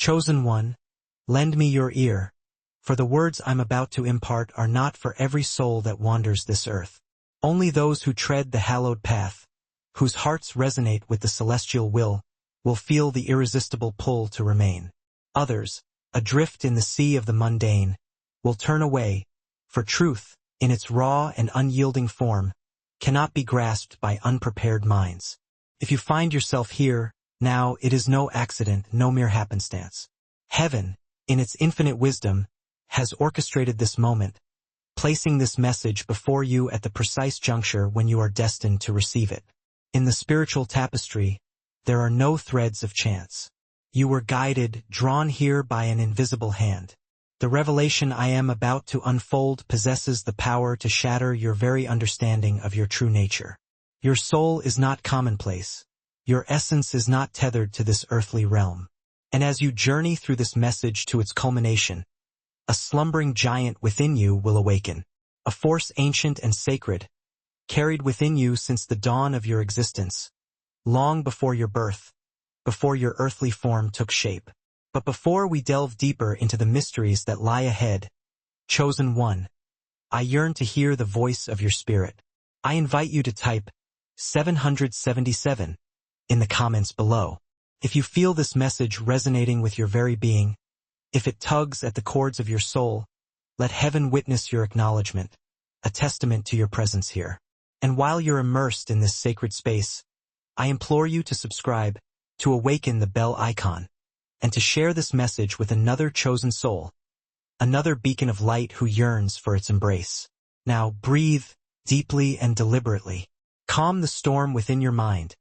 Chosen one, lend me your ear, for the words I'm about to impart are not for every soul that wanders this earth. Only those who tread the hallowed path, whose hearts resonate with the celestial will feel the irresistible pull to remain. Others, adrift in the sea of the mundane, will turn away, for truth, in its raw and unyielding form, cannot be grasped by unprepared minds. If you find yourself here, now, it is no accident, no mere happenstance. Heaven, in its infinite wisdom, has orchestrated this moment, placing this message before you at the precise juncture when you are destined to receive it. In the spiritual tapestry, there are no threads of chance. You were guided, drawn here by an invisible hand. The revelation I am about to unfold possesses the power to shatter your very understanding of your true nature. Your soul is not commonplace. Your essence is not tethered to this earthly realm. And as you journey through this message to its culmination, a slumbering giant within you will awaken, a force ancient and sacred, carried within you since the dawn of your existence, long before your birth, before your earthly form took shape. But before we delve deeper into the mysteries that lie ahead, chosen one, I yearn to hear the voice of your spirit. I invite you to type 777 in the comments below. If you feel this message resonating with your very being, if it tugs at the chords of your soul, let heaven witness your acknowledgement, a testament to your presence here. And while you're immersed in this sacred space, I implore you to subscribe, to awaken the bell icon, and to share this message with another chosen soul, another beacon of light who yearns for its embrace. Now breathe deeply and deliberately. Calm the storm within your mind,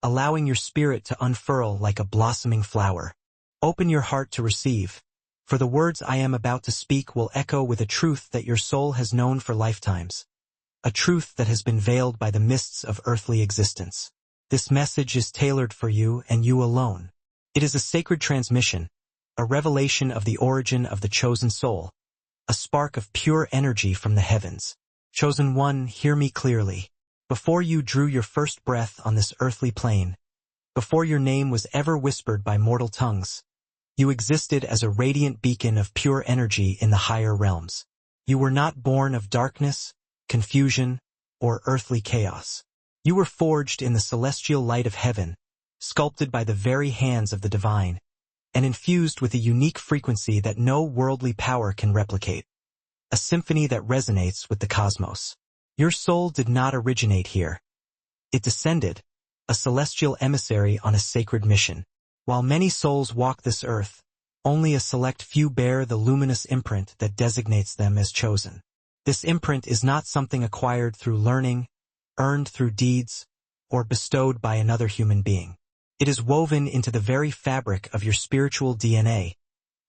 allowing your spirit to unfurl like a blossoming flower. Open your heart to receive, for the words I am about to speak will echo with a truth that your soul has known for lifetimes, a truth that has been veiled by the mists of earthly existence. This message is tailored for you and you alone. It is a sacred transmission, a revelation of the origin of the chosen soul, a spark of pure energy from the heavens. Chosen one, hear me clearly. Before you drew your first breath on this earthly plane, before your name was ever whispered by mortal tongues, you existed as a radiant beacon of pure energy in the higher realms. You were not born of darkness, confusion, or earthly chaos. You were forged in the celestial light of heaven, sculpted by the very hands of the divine, and infused with a unique frequency that no worldly power can replicate, a symphony that resonates with the cosmos. Your soul did not originate here. It descended, a celestial emissary on a sacred mission. While many souls walk this earth, only a select few bear the luminous imprint that designates them as chosen. This imprint is not something acquired through learning, earned through deeds, or bestowed by another human being. It is woven into the very fabric of your spiritual DNA,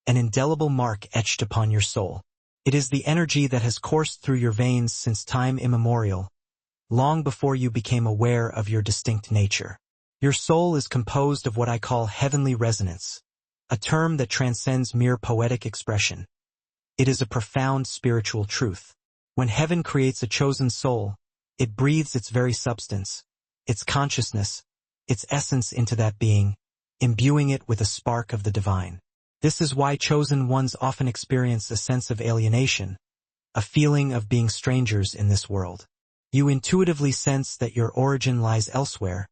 an indelible mark etched upon your soul. It is the energy that has coursed through your veins since time immemorial, long before you became aware of your distinct nature. Your soul is composed of what I call heavenly resonance, a term that transcends mere poetic expression. It is a profound spiritual truth. When heaven creates a chosen soul, it breathes its very substance, its consciousness, its essence into that being, imbuing it with a spark of the divine. This is why chosen ones often experience a sense of alienation, a feeling of being strangers in this world. You intuitively sense that your origin lies elsewhere,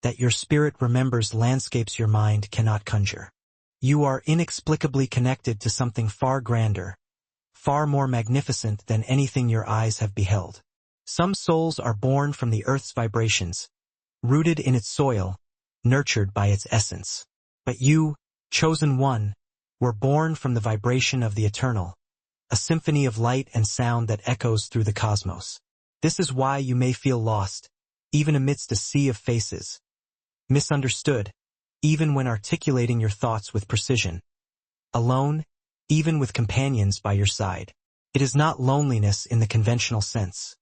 that your spirit remembers landscapes your mind cannot conjure. You are inexplicably connected to something far grander, far more magnificent than anything your eyes have beheld. Some souls are born from the earth's vibrations, rooted in its soil, nurtured by its essence. But you, chosen one, were born from the vibration of the eternal, a symphony of light and sound that echoes through the cosmos. This is why you may feel lost, even amidst a sea of faces, misunderstood, even when articulating your thoughts with precision, alone, even with companions by your side. It is not loneliness in the conventional sense.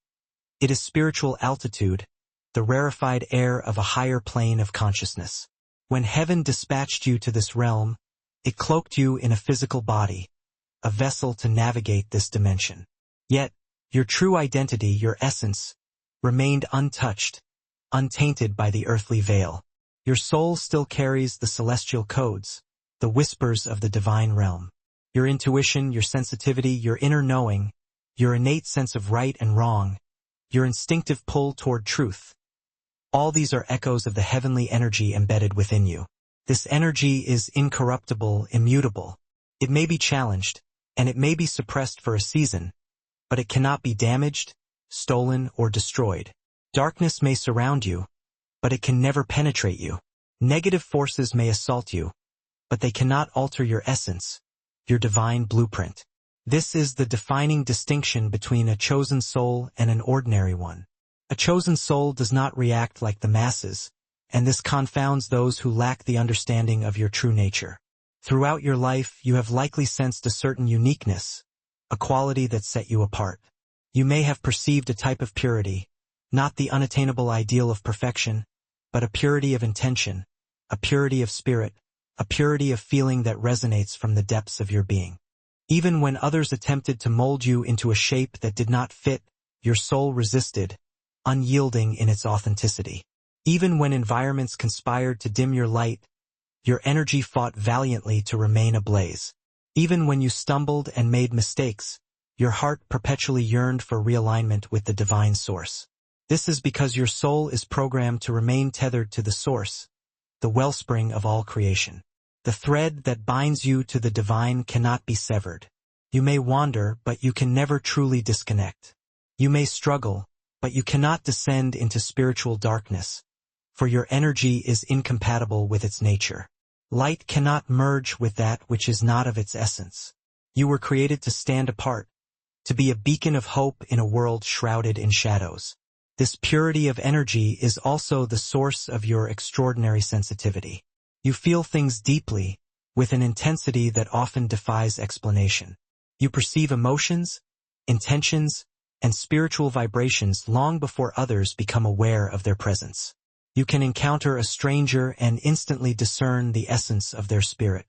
It is spiritual altitude, the rarefied air of a higher plane of consciousness. When heaven dispatched you to this realm, it cloaked you in a physical body, a vessel to navigate this dimension. Yet, your true identity, your essence, remained untouched, untainted by the earthly veil. Your soul still carries the celestial codes, the whispers of the divine realm. Your intuition, your sensitivity, your inner knowing, your innate sense of right and wrong, your instinctive pull toward truth. All these are echoes of the heavenly energy embedded within you. This energy is incorruptible, immutable. It may be challenged, and it may be suppressed for a season, but it cannot be damaged, stolen, or destroyed. Darkness may surround you, but it can never penetrate you. Negative forces may assault you, but they cannot alter your essence, your divine blueprint. This is the defining distinction between a chosen soul and an ordinary one. A chosen soul does not react like the masses, and this confounds those who lack the understanding of your true nature. Throughout your life, you have likely sensed a certain uniqueness, a quality that set you apart. You may have perceived a type of purity, not the unattainable ideal of perfection, but a purity of intention, a purity of spirit, a purity of feeling that resonates from the depths of your being. Even when others attempted to mold you into a shape that did not fit, your soul resisted, unyielding in its authenticity. Even when environments conspired to dim your light, your energy fought valiantly to remain ablaze. Even when you stumbled and made mistakes, your heart perpetually yearned for realignment with the divine source. This is because your soul is programmed to remain tethered to the source, the wellspring of all creation. The thread that binds you to the divine cannot be severed. You may wander, but you can never truly disconnect. You may struggle, but you cannot descend into spiritual darkness, for your energy is incompatible with its nature. Light cannot merge with that which is not of its essence. You were created to stand apart, to be a beacon of hope in a world shrouded in shadows. This purity of energy is also the source of your extraordinary sensitivity. You feel things deeply, with an intensity that often defies explanation. You perceive emotions, intentions, and spiritual vibrations long before others become aware of their presence. You can encounter a stranger and instantly discern the essence of their spirit.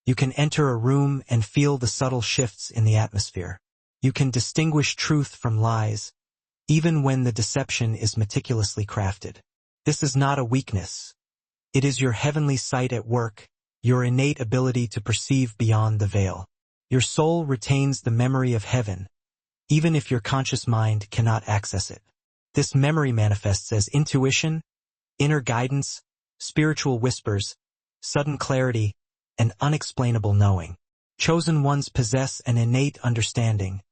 You can enter a room and feel the subtle shifts in the atmosphere. You can distinguish truth from lies, even when the deception is meticulously crafted. This is not a weakness. It is your heavenly sight at work, your innate ability to perceive beyond the veil. Your soul retains the memory of heaven, even if your conscious mind cannot access it. This memory manifests as intuition, inner guidance, spiritual whispers, sudden clarity, and unexplainable knowing. Chosen ones possess an innate understanding,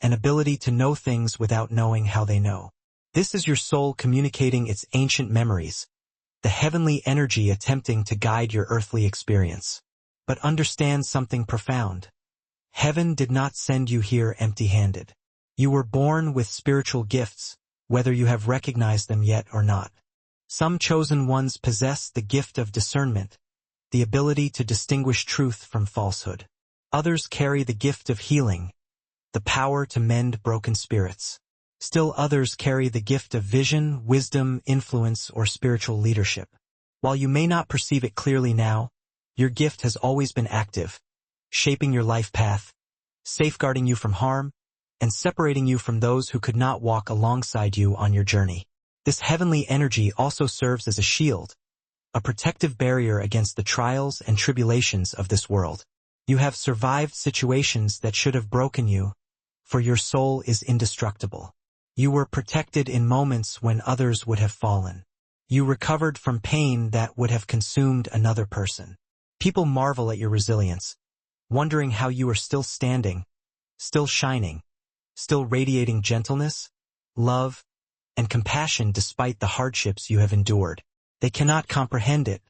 an ability to know things without knowing how they know. This is your soul communicating its ancient memories, the heavenly energy attempting to guide your earthly experience. But understand something profound. Heaven did not send you here empty-handed. You were born with spiritual gifts, whether you have recognized them yet or not. Some chosen ones possess the gift of discernment, the ability to distinguish truth from falsehood. Others carry the gift of healing, the power to mend broken spirits. Still others carry the gift of vision, wisdom, influence, or spiritual leadership. While you may not perceive it clearly now, your gift has always been active, shaping your life path, safeguarding you from harm, and separating you from those who could not walk alongside you on your journey. This heavenly energy also serves as a shield, a protective barrier against the trials and tribulations of this world. You have survived situations that should have broken you, for your soul is indestructible. You were protected in moments when others would have fallen. You recovered from pain that would have consumed another person. People marvel at your resilience, wondering how you are still standing, still shining, still radiating gentleness, love, and compassion despite the hardships you have endured. They cannot comprehend it,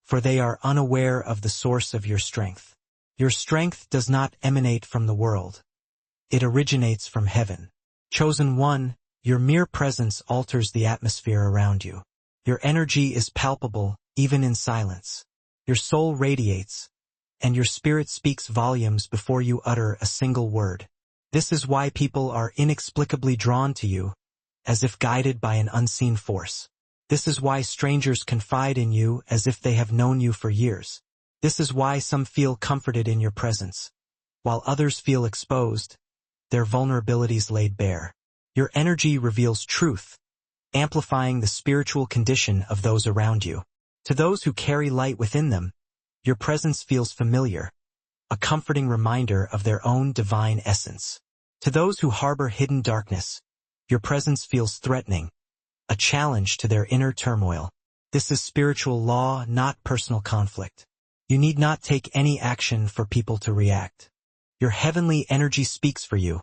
for they are unaware of the source of your strength. Your strength does not emanate from the world. It originates from heaven. Chosen one, your mere presence alters the atmosphere around you. Your energy is palpable, even in silence. Your soul radiates, and your spirit speaks volumes before you utter a single word. This is why people are inexplicably drawn to you, as if guided by an unseen force. This is why strangers confide in you as if they have known you for years. This is why some feel comforted in your presence, while others feel exposed, their vulnerabilities laid bare. Your energy reveals truth, amplifying the spiritual condition of those around you. To those who carry light within them, Your presence feels familiar, a comforting reminder of their own divine essence. To those who harbor hidden darkness, your presence feels threatening, a challenge to their inner turmoil. This is spiritual law, not personal conflict. You need not take any action for people to react. Your heavenly energy speaks for you,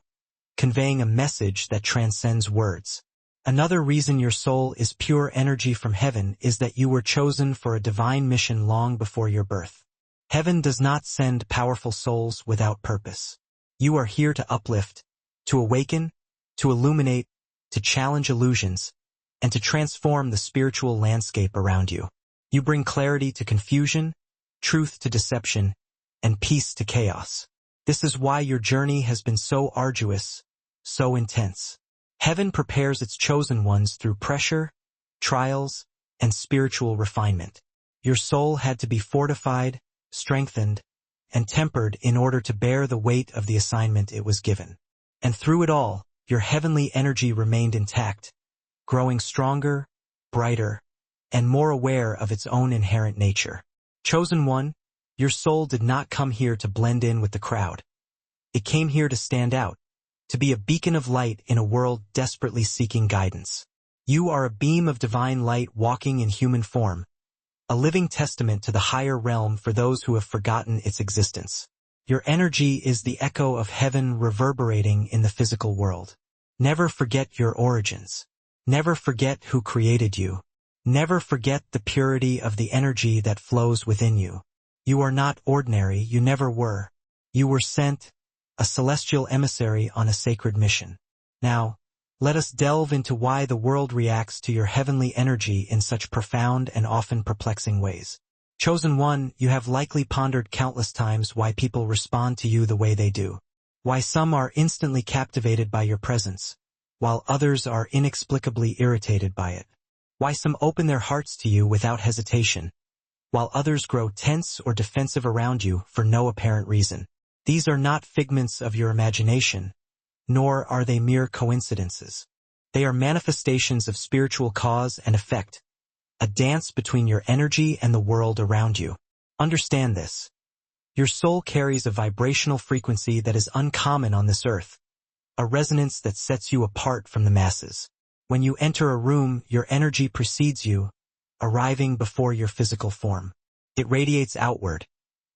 conveying a message that transcends words. Another reason your soul is pure energy from heaven is that you were chosen for a divine mission long before your birth. Heaven does not send powerful souls without purpose. You are here to uplift, to awaken, to illuminate, to challenge illusions, and to transform the spiritual landscape around you. You bring clarity to confusion, truth to deception, and peace to chaos. This is why your journey has been so arduous, so intense. Heaven prepares its chosen ones through pressure, trials, and spiritual refinement. Your soul had to be fortified, strengthened, and tempered in order to bear the weight of the assignment it was given. And through it all, your heavenly energy remained intact, growing stronger, brighter, and more aware of its own inherent nature. Chosen one, your soul did not come here to blend in with the crowd. It came here to stand out, to be a beacon of light in a world desperately seeking guidance. You are a beam of divine light walking in human form, a living testament to the higher realm for those who have forgotten its existence. Your energy is the echo of heaven reverberating in the physical world. Never forget your origins. Never forget who created you. Never forget the purity of the energy that flows within you. You are not ordinary, you never were. You were sent, a celestial emissary on a sacred mission. Now, let us delve into why the world reacts to your heavenly energy in such profound and often perplexing ways. Chosen one, you have likely pondered countless times why people respond to you the way they do. Why some are instantly captivated by your presence, while others are inexplicably irritated by it. Why some open their hearts to you without hesitation, while others grow tense or defensive around you for no apparent reason. These are not figments of your imagination, nor are they mere coincidences. They are manifestations of spiritual cause and effect, a dance between your energy and the world around you. Understand this. Your soul carries a vibrational frequency that is uncommon on this earth, a resonance that sets you apart from the masses. When you enter a room, your energy precedes you, arriving before your physical form. It radiates outward,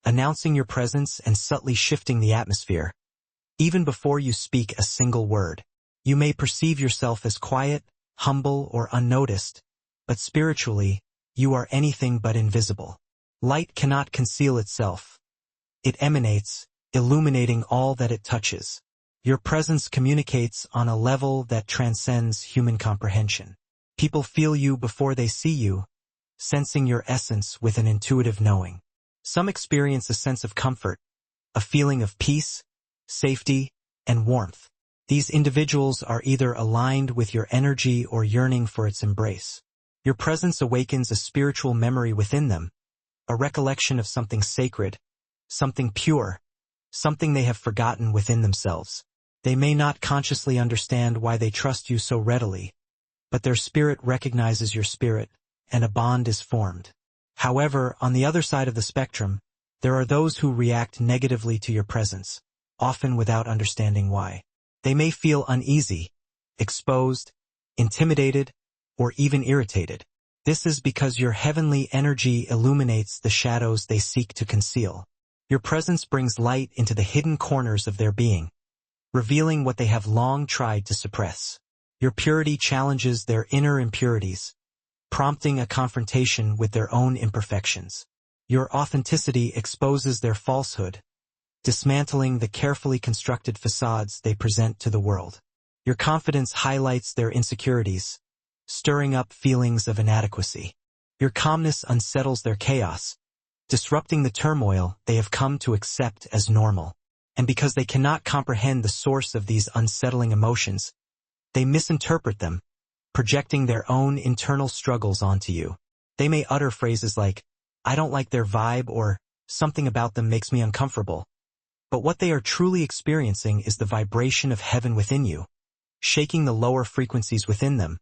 announcing your presence and subtly shifting the atmosphere. Even before you speak a single word, you may perceive yourself as quiet, humble, or unnoticed, but spiritually, you are anything but invisible. Light cannot conceal itself. It emanates, illuminating all that it touches. Your presence communicates on a level that transcends human comprehension. People feel you before they see you, sensing your essence with an intuitive knowing. Some experience a sense of comfort, a feeling of peace, safety, and warmth. These individuals are either aligned with your energy or yearning for its embrace. Your presence awakens a spiritual memory within them, a recollection of something sacred, something pure, something they have forgotten within themselves. They may not consciously understand why they trust you so readily, but their spirit recognizes your spirit, and a bond is formed. However, on the other side of the spectrum, there are those who react negatively to your presence, often without understanding why. They may feel uneasy, exposed, intimidated, or even irritated. This is because your heavenly energy illuminates the shadows they seek to conceal. Your presence brings light into the hidden corners of their being, revealing what they have long tried to suppress. Your purity challenges their inner impurities, prompting a confrontation with their own imperfections. Your authenticity exposes their falsehood, dismantling the carefully constructed facades they present to the world. Your confidence highlights their insecurities, stirring up feelings of inadequacy. Your calmness unsettles their chaos, disrupting the turmoil they have come to accept as normal. And because they cannot comprehend the source of these unsettling emotions, they misinterpret them, projecting their own internal struggles onto you. They may utter phrases like, "I don't like their vibe," or "something about them makes me uncomfortable." But what they are truly experiencing is the vibration of heaven within you, shaking the lower frequencies within them,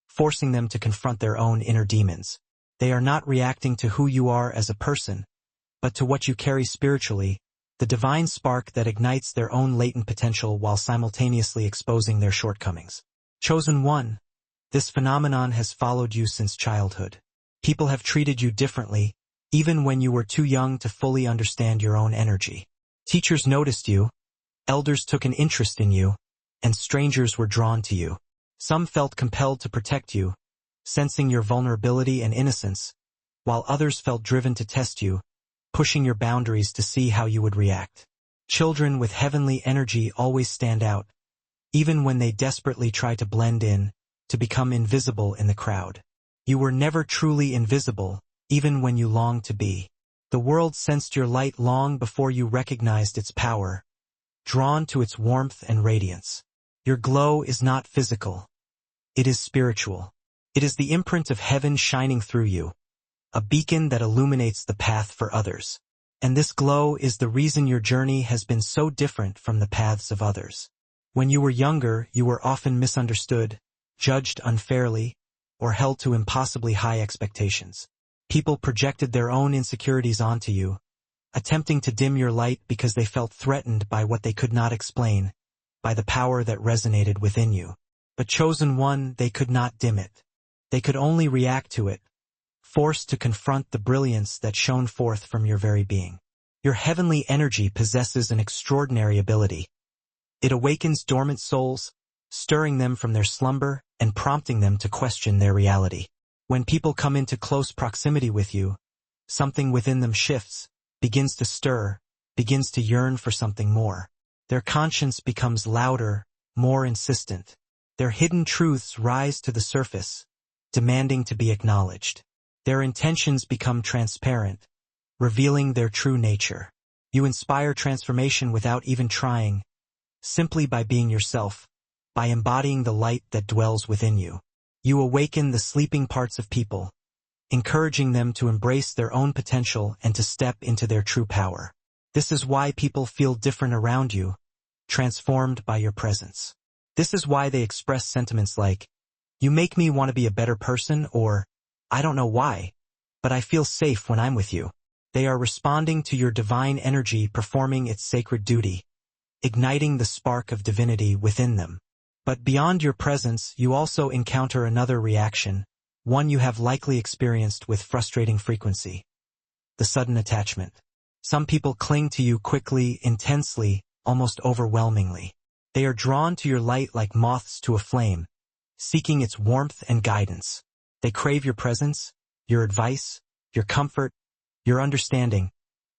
forcing them to confront their own inner demons. They are not reacting to who you are as a person, but to what you carry spiritually, the divine spark that ignites their own latent potential while simultaneously exposing their shortcomings. Chosen one, this phenomenon has followed you since childhood. People have treated you differently, even when you were too young to fully understand your own energy. Teachers noticed you, elders took an interest in you, and strangers were drawn to you. Some felt compelled to protect you, sensing your vulnerability and innocence, while others felt driven to test you, pushing your boundaries to see how you would react. Children with heavenly energy always stand out, even when they desperately try to blend in, to become invisible in the crowd. You were never truly invisible, even when you longed to be. The world sensed your light long before you recognized its power, drawn to its warmth and radiance. Your glow is not physical. It is spiritual. It is the imprint of heaven shining through you, a beacon that illuminates the path for others. And this glow is the reason your journey has been so different from the paths of others. When you were younger, you were often misunderstood, judged unfairly, or held to impossibly high expectations. People projected their own insecurities onto you, attempting to dim your light because they felt threatened by what they could not explain, by the power that resonated within you. But chosen one, they could not dim it. They could only react to it, forced to confront the brilliance that shone forth from your very being. Your heavenly energy possesses an extraordinary ability. It awakens dormant souls, stirring them from their slumber and prompting them to question their reality. When people come into close proximity with you, something within them shifts, begins to stir, begins to yearn for something more. Their conscience becomes louder, more insistent. Their hidden truths rise to the surface, demanding to be acknowledged. Their intentions become transparent, revealing their true nature. You inspire transformation without even trying, simply by being yourself, by embodying the light that dwells within you. You awaken the sleeping parts of people, encouraging them to embrace their own potential and to step into their true power. This is why people feel different around you, transformed by your presence. This is why they express sentiments like, "You make me want to be a better person," or, "I don't know why, but I feel safe when I'm with you." They are responding to your divine energy performing its sacred duty, igniting the spark of divinity within them. But beyond your presence, you also encounter another reaction, one you have likely experienced with frustrating frequency: the sudden attachment. Some people cling to you quickly, intensely, almost overwhelmingly. They are drawn to your light like moths to a flame, seeking its warmth and guidance. They crave your presence, your advice, your comfort, your understanding,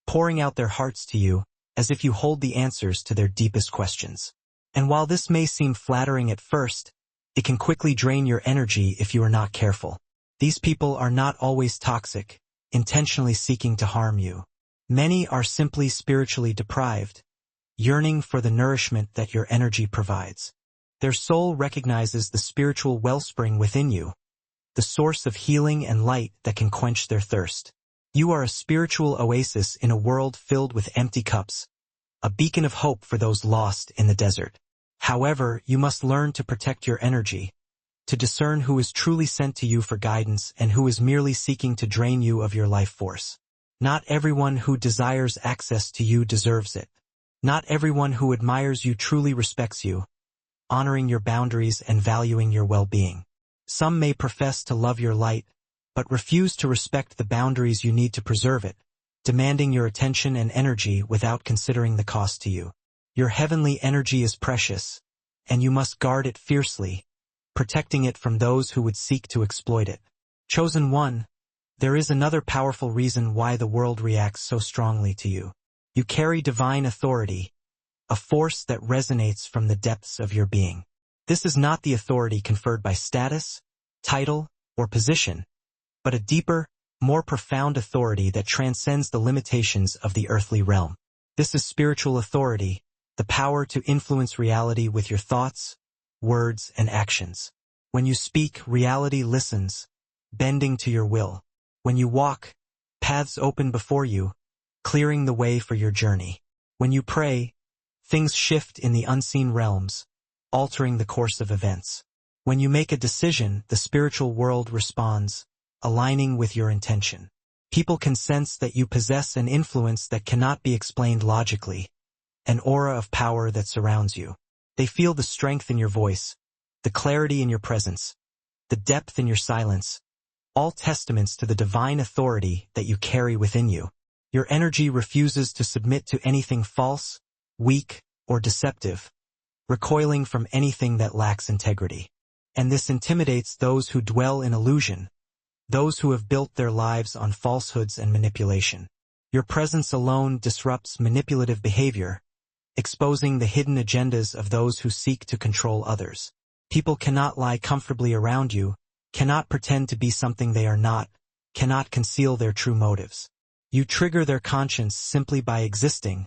pouring out their hearts to you as if you hold the answers to their deepest questions. And while this may seem flattering at first, it can quickly drain your energy if you are not careful. These people are not always toxic, intentionally seeking to harm you. Many are simply spiritually deprived, yearning for the nourishment that your energy provides. Their soul recognizes the spiritual wellspring within you, the source of healing and light that can quench their thirst. You are a spiritual oasis in a world filled with empty cups, a beacon of hope for those lost in the desert. However, you must learn to protect your energy, to discern who is truly sent to you for guidance and who is merely seeking to drain you of your life force. Not everyone who desires access to you deserves it. Not everyone who admires you truly respects you, honoring your boundaries and valuing your well-being. Some may profess to love your light, but refuse to respect the boundaries you need to preserve it, demanding your attention and energy without considering the cost to you. Your heavenly energy is precious, and you must guard it fiercely, protecting it from those who would seek to exploit it. Chosen one, there is another powerful reason why the world reacts so strongly to you. You carry divine authority, a force that resonates from the depths of your being. This is not the authority conferred by status, title, or position, but a deeper, more profound authority that transcends the limitations of the earthly realm. This is spiritual authority, the power to influence reality with your thoughts, words, and actions. When you speak, reality listens, bending to your will. When you walk, paths open before you, clearing the way for your journey. When you pray, things shift in the unseen realms, altering the course of events. When you make a decision, the spiritual world responds, aligning with your intention. People can sense that you possess an influence that cannot be explained logically, an aura of power that surrounds you. They feel the strength in your voice, the clarity in your presence, the depth in your silence, all testaments to the divine authority that you carry within you. Your energy refuses to submit to anything false, weak, or deceptive, recoiling from anything that lacks integrity. And this intimidates those who dwell in illusion, those who have built their lives on falsehoods and manipulation. Your presence alone disrupts manipulative behavior, exposing the hidden agendas of those who seek to control others. People cannot lie comfortably around you, cannot pretend to be something they are not, cannot conceal their true motives. You trigger their conscience simply by existing,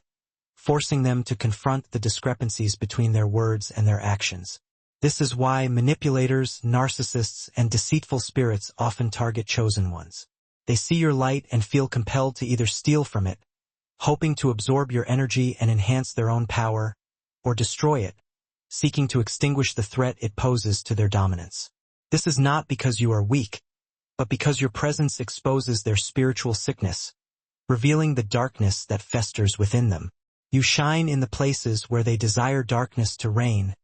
forcing them to confront the discrepancies between their words and their actions. This is why manipulators, narcissists, and deceitful spirits often target chosen ones. They see your light and feel compelled to either steal from it, hoping to absorb your energy and enhance their own power, or destroy it, seeking to extinguish the threat it poses to their dominance. This is not because you are weak, but because your presence exposes their spiritual sickness, revealing the darkness that festers within them. You shine in the places where they desire darkness to reign,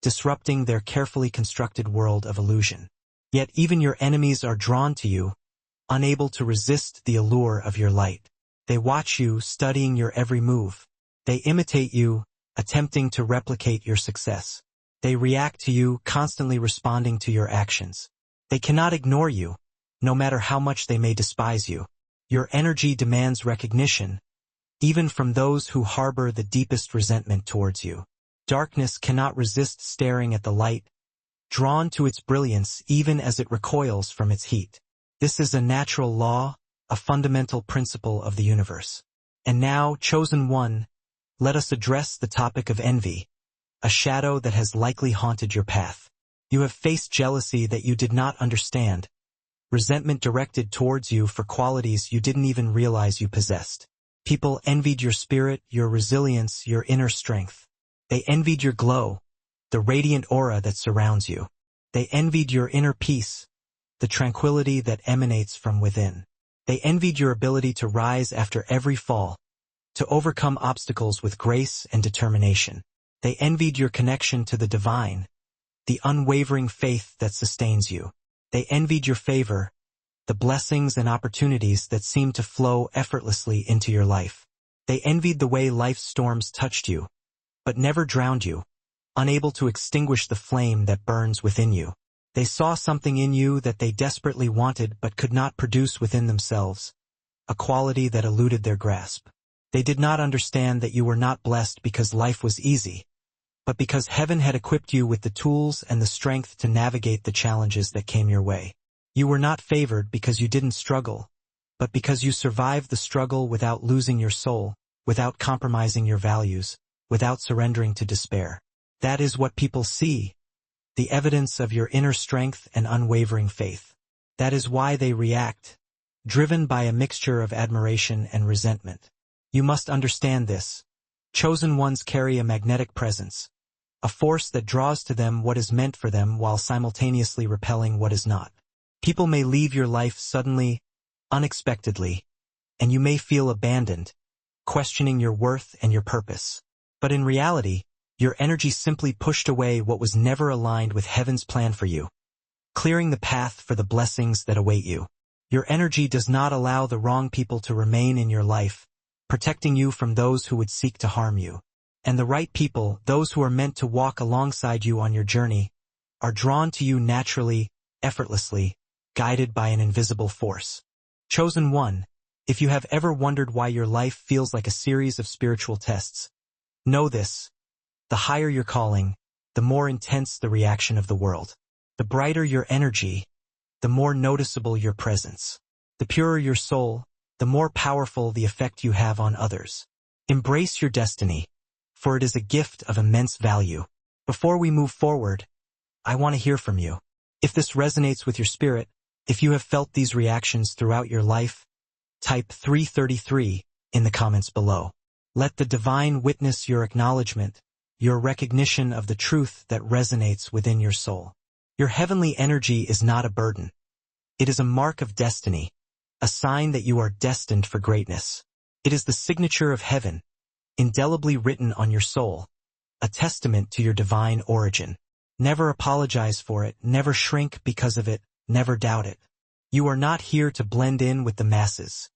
disrupting their carefully constructed world of illusion. Yet even your enemies are drawn to you, unable to resist the allure of your light. They watch you, studying your every move. They imitate you, attempting to replicate your success. They react to you, constantly responding to your actions. They cannot ignore you, no matter how much they may despise you. Your energy demands recognition, even from those who harbor the deepest resentment towards you. Darkness cannot resist staring at the light, drawn to its brilliance even as it recoils from its heat. This is a natural law, a fundamental principle of the universe. And now, chosen one, let us address the topic of envy, a shadow that has likely haunted your path. You have faced jealousy that you did not understand, resentment directed towards you for qualities you didn't even realize you possessed. People envied your spirit, your resilience, your inner strength. They envied your glow, the radiant aura that surrounds you. They envied your inner peace, the tranquility that emanates from within. They envied your ability to rise after every fall, to overcome obstacles with grace and determination. They envied your connection to the divine, the unwavering faith that sustains you. They envied your favor, the blessings and opportunities that seem to flow effortlessly into your life. They envied the way life's storms touched you, but never drowned you, unable to extinguish the flame that burns within you. They saw something in you that they desperately wanted but could not produce within themselves, a quality that eluded their grasp. They did not understand that you were not blessed because life was easy, but because heaven had equipped you with the tools and the strength to navigate the challenges that came your way. You were not favored because you didn't struggle, but because you survived the struggle without losing your soul, without compromising your values, without surrendering to despair. That is what people see, the evidence of your inner strength and unwavering faith. That is why they react, driven by a mixture of admiration and resentment. You must understand this. Chosen ones carry a magnetic presence, a force that draws to them what is meant for them while simultaneously repelling what is not. People may leave your life suddenly, unexpectedly, and you may feel abandoned, questioning your worth and your purpose. But in reality, your energy simply pushed away what was never aligned with heaven's plan for you, clearing the path for the blessings that await you. Your energy does not allow the wrong people to remain in your life, protecting you from those who would seek to harm you. And the right people, those who are meant to walk alongside you on your journey, are drawn to you naturally, effortlessly, guided by an invisible force. Chosen one, if you have ever wondered why your life feels like a series of spiritual tests, know this: the higher your calling, the more intense the reaction of the world. The brighter your energy, the more noticeable your presence. The purer your soul, the more powerful the effect you have on others. Embrace your destiny, for it is a gift of immense value. Before we move forward, I want to hear from you. If this resonates with your spirit, if you have felt these reactions throughout your life, type 333 in the comments below. Let the divine witness your acknowledgement, your recognition of the truth that resonates within your soul. Your heavenly energy is not a burden. It is a mark of destiny, a sign that you are destined for greatness. It is the signature of heaven, indelibly written on your soul, a testament to your divine origin. Never apologize for it, never shrink because of it, never doubt it. You are not here to blend in with the masses.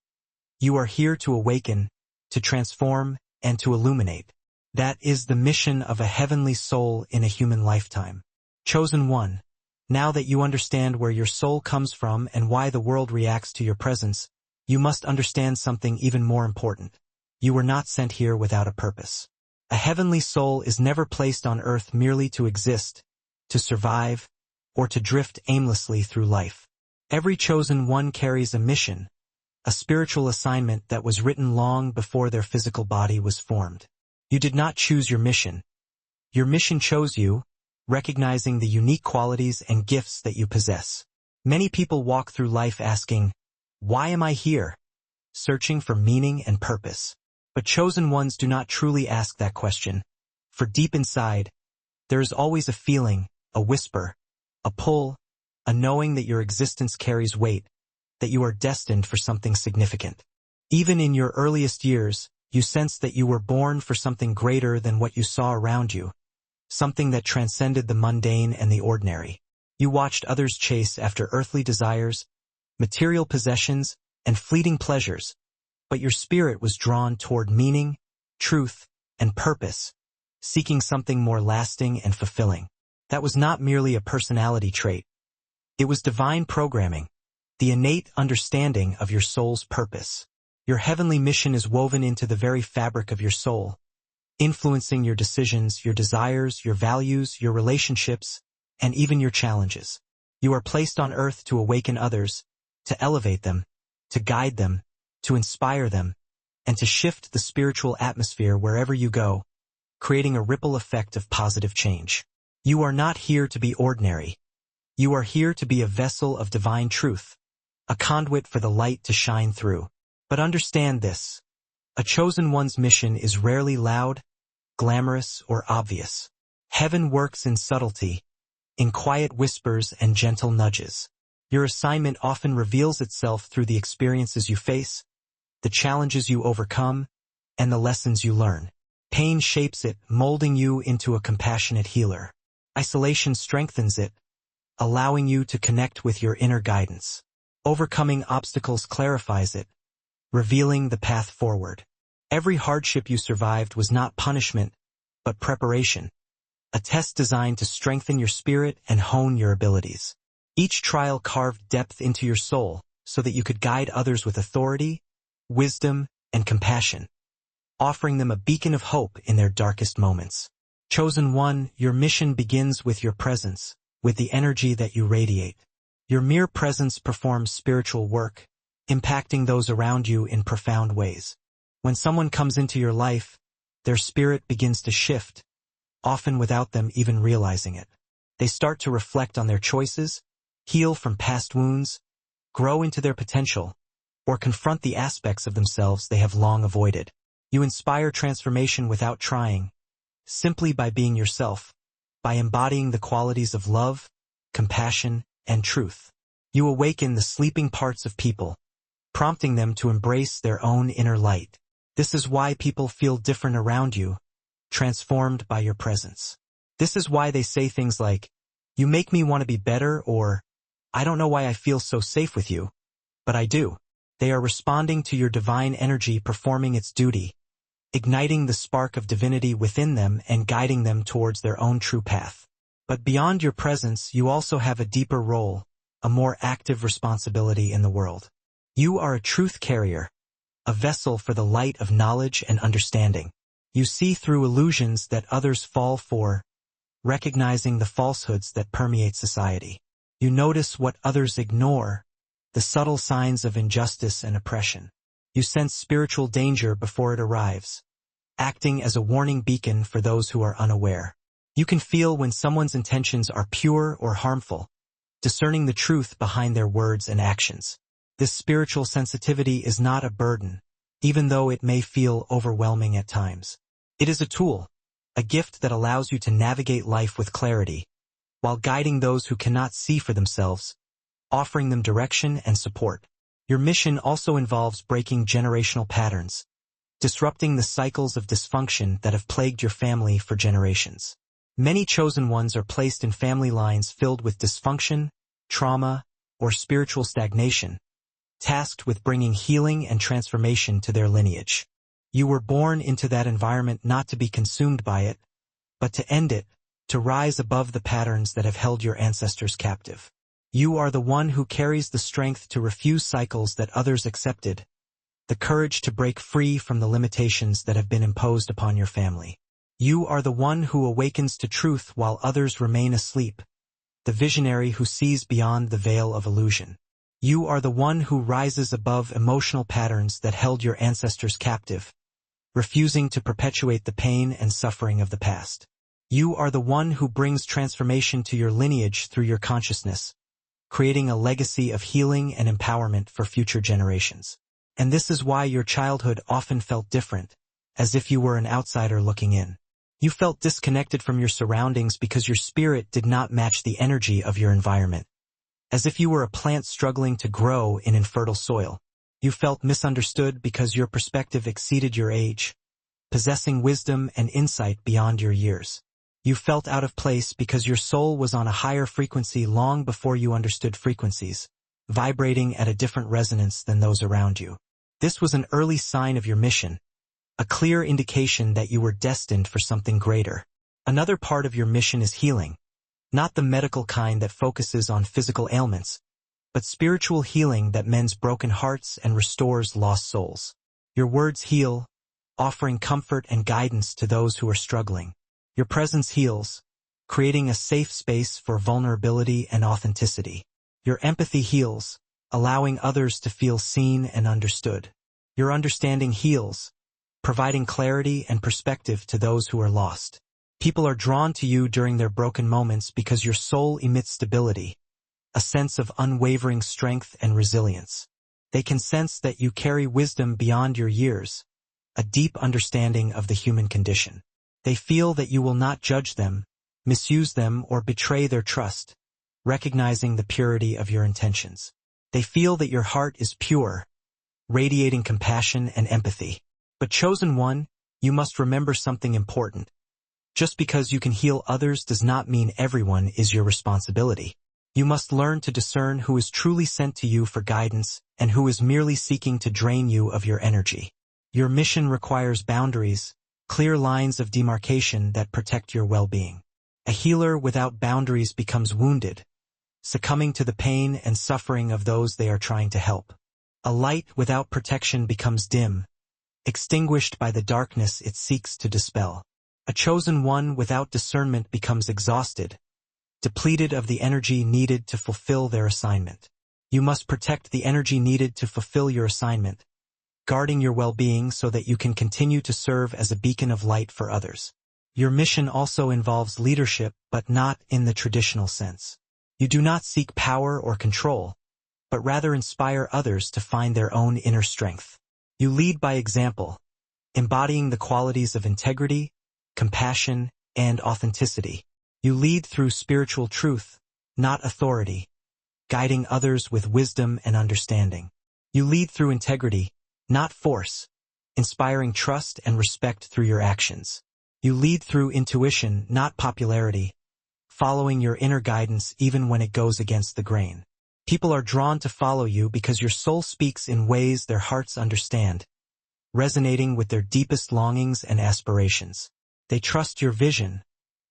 You are here to awaken, to transform, and to illuminate. That is the mission of a heavenly soul in a human lifetime. Chosen one, now that you understand where your soul comes from and why the world reacts to your presence, you must understand something even more important. You were not sent here without a purpose. A heavenly soul is never placed on earth merely to exist, to survive, or to drift aimlessly through life. Every chosen one carries a mission, a spiritual assignment that was written long before their physical body was formed. You did not choose your mission. Your mission chose you, recognizing the unique qualities and gifts that you possess. Many people walk through life asking, "Why am I here?" searching for meaning and purpose. But chosen ones do not truly ask that question, for deep inside, there is always a feeling, a whisper, a pull, a knowing that your existence carries weight, that you are destined for something significant. Even in your earliest years, you sense that you were born for something greater than what you saw around you, something that transcended the mundane and the ordinary. You watched others chase after earthly desires, material possessions, and fleeting pleasures, but your spirit was drawn toward meaning, truth, and purpose, seeking something more lasting and fulfilling. That was not merely a personality trait. It was divine programming, the innate understanding of your soul's purpose. Your heavenly mission is woven into the very fabric of your soul, influencing your decisions, your desires, your values, your relationships, and even your challenges. You are placed on earth to awaken others, to elevate them, to guide them, to inspire them, and to shift the spiritual atmosphere wherever you go, creating a ripple effect of positive change. You are not here to be ordinary. You are here to be a vessel of divine truth, a conduit for the light to shine through. But understand this, a chosen one's mission is rarely loud, glamorous, or obvious. Heaven works in subtlety, in quiet whispers and gentle nudges. Your assignment often reveals itself through the experiences you face, the challenges you overcome, and the lessons you learn. Pain shapes it, molding you into a compassionate healer. Isolation strengthens it, allowing you to connect with your inner guidance. Overcoming obstacles clarifies it, revealing the path forward. Every hardship you survived was not punishment, but preparation, a test designed to strengthen your spirit and hone your abilities. Each trial carved depth into your soul so that you could guide others with authority, wisdom, and compassion, offering them a beacon of hope in their darkest moments. Chosen one, your mission begins with your presence, with the energy that you radiate. Your mere presence performs spiritual work, impacting those around you in profound ways. When someone comes into your life, their spirit begins to shift, often without them even realizing it. They start to reflect on their choices, heal from past wounds, grow into their potential, or confront the aspects of themselves they have long avoided. You inspire transformation without trying, simply by being yourself, by embodying the qualities of love, compassion, and truth. You awaken the sleeping parts of people, prompting them to embrace their own inner light. This is why people feel different around you, transformed by your presence. This is why they say things like, "You make me want to be better," or, "I don't know why I feel so safe with you, but I do." They are responding to your divine energy performing its duty, igniting the spark of divinity within them and guiding them towards their own true path. But beyond your presence, you also have a deeper role, a more active responsibility in the world. You are a truth carrier, a vessel for the light of knowledge and understanding. You see through illusions that others fall for, recognizing the falsehoods that permeate society. You notice what others ignore, the subtle signs of injustice and oppression. You sense spiritual danger before it arrives, acting as a warning beacon for those who are unaware. You can feel when someone's intentions are pure or harmful, discerning the truth behind their words and actions. This spiritual sensitivity is not a burden, even though it may feel overwhelming at times. It is a tool, a gift that allows you to navigate life with clarity, while guiding those who cannot see for themselves, offering them direction and support. Your mission also involves breaking generational patterns, disrupting the cycles of dysfunction that have plagued your family for generations. Many chosen ones are placed in family lines filled with dysfunction, trauma, or spiritual stagnation, tasked with bringing healing and transformation to their lineage. You were born into that environment not to be consumed by it, but to end it, to rise above the patterns that have held your ancestors captive. You are the one who carries the strength to refuse cycles that others accepted, the courage to break free from the limitations that have been imposed upon your family. You are the one who awakens to truth while others remain asleep, the visionary who sees beyond the veil of illusion. You are the one who rises above emotional patterns that held your ancestors captive, refusing to perpetuate the pain and suffering of the past. You are the one who brings transformation to your lineage through your consciousness, creating a legacy of healing and empowerment for future generations. And this is why your childhood often felt different, as if you were an outsider looking in. You felt disconnected from your surroundings because your spirit did not match the energy of your environment, as if you were a plant struggling to grow in infertile soil. You felt misunderstood because your perspective exceeded your age, possessing wisdom and insight beyond your years. You felt out of place because your soul was on a higher frequency long before you understood frequencies, vibrating at a different resonance than those around you. This was an early sign of your mission, a clear indication that you were destined for something greater. Another part of your mission is healing, not the medical kind that focuses on physical ailments, but spiritual healing that mends broken hearts and restores lost souls. Your words heal, offering comfort and guidance to those who are struggling. Your presence heals, creating a safe space for vulnerability and authenticity. Your empathy heals, allowing others to feel seen and understood. Your understanding heals, providing clarity and perspective to those who are lost. People are drawn to you during their broken moments because your soul emits stability, a sense of unwavering strength and resilience. They can sense that you carry wisdom beyond your years, a deep understanding of the human condition. They feel that you will not judge them, misuse them, or betray their trust, recognizing the purity of your intentions. They feel that your heart is pure, radiating compassion and empathy. But chosen one, you must remember something important. Just because you can heal others does not mean everyone is your responsibility. You must learn to discern who is truly sent to you for guidance and who is merely seeking to drain you of your energy. Your mission requires boundaries, clear lines of demarcation that protect your well-being. A healer without boundaries becomes wounded, succumbing to the pain and suffering of those they are trying to help. A light without protection becomes dim, extinguished by the darkness it seeks to dispel. A chosen one without discernment becomes exhausted, depleted of the energy needed to fulfill their assignment. You must protect the energy needed to fulfill your assignment, guarding your well-being so that you can continue to serve as a beacon of light for others. Your mission also involves leadership, but not in the traditional sense. You do not seek power or control, but rather inspire others to find their own inner strength. You lead by example, embodying the qualities of integrity, compassion, and authenticity. You lead through spiritual truth, not authority, guiding others with wisdom and understanding. You lead through integrity, not force, inspiring trust and respect through your actions. You lead through intuition, not popularity, following your inner guidance even when it goes against the grain. People are drawn to follow you because your soul speaks in ways their hearts understand, resonating with their deepest longings and aspirations. They trust your vision,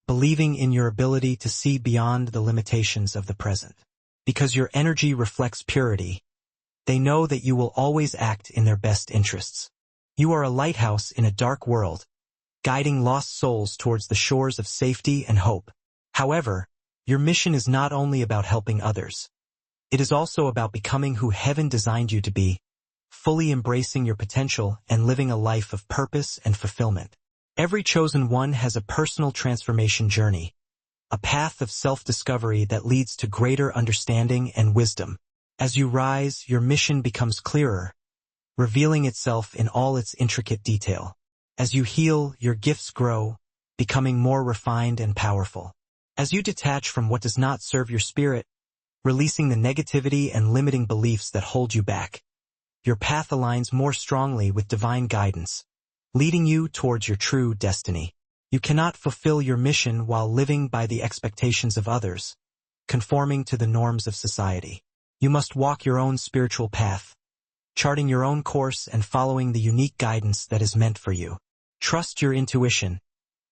believing in your ability to see beyond the limitations of the present. Because your energy reflects purity, they know that you will always act in their best interests. You are a lighthouse in a dark world, guiding lost souls towards the shores of safety and hope. However, your mission is not only about helping others. It is also about becoming who heaven designed you to be, fully embracing your potential and living a life of purpose and fulfillment. Every chosen one has a personal transformation journey, a path of self-discovery that leads to greater understanding and wisdom. As you rise, your mission becomes clearer, revealing itself in all its intricate detail. As you heal, your gifts grow, becoming more refined and powerful. As you detach from what does not serve your spirit, releasing the negativity and limiting beliefs that hold you back, your path aligns more strongly with divine guidance, leading you towards your true destiny. You cannot fulfill your mission while living by the expectations of others, conforming to the norms of society. You must walk your own spiritual path, charting your own course and following the unique guidance that is meant for you. Trust your intuition,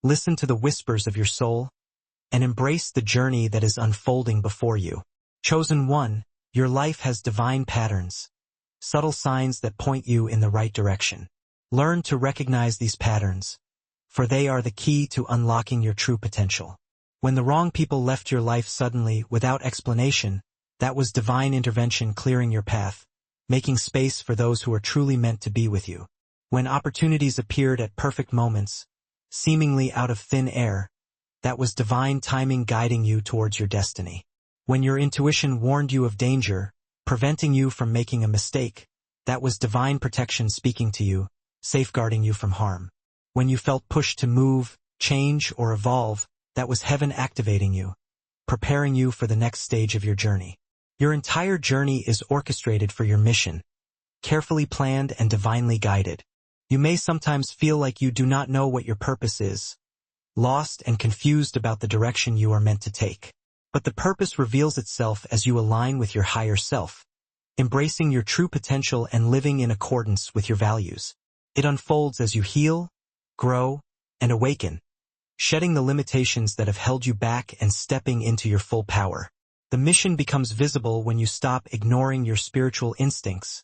listen to the whispers of your soul, and embrace the journey that is unfolding before you. Chosen one, your life has divine patterns, subtle signs that point you in the right direction. Learn to recognize these patterns, for they are the key to unlocking your true potential. When the wrong people left your life suddenly without explanation, that was divine intervention clearing your path, making space for those who are truly meant to be with you. When opportunities appeared at perfect moments, seemingly out of thin air, that was divine timing guiding you towards your destiny. When your intuition warned you of danger, preventing you from making a mistake, that was divine protection speaking to you, safeguarding you from harm. When you felt pushed to move, change, or evolve, that was heaven activating you, preparing you for the next stage of your journey. Your entire journey is orchestrated for your mission, carefully planned and divinely guided. You may sometimes feel like you do not know what your purpose is, lost and confused about the direction you are meant to take. But the purpose reveals itself as you align with your higher self, embracing your true potential and living in accordance with your values. It unfolds as you heal, grow, and awaken, shedding the limitations that have held you back and stepping into your full power. The mission becomes visible when you stop ignoring your spiritual instincts,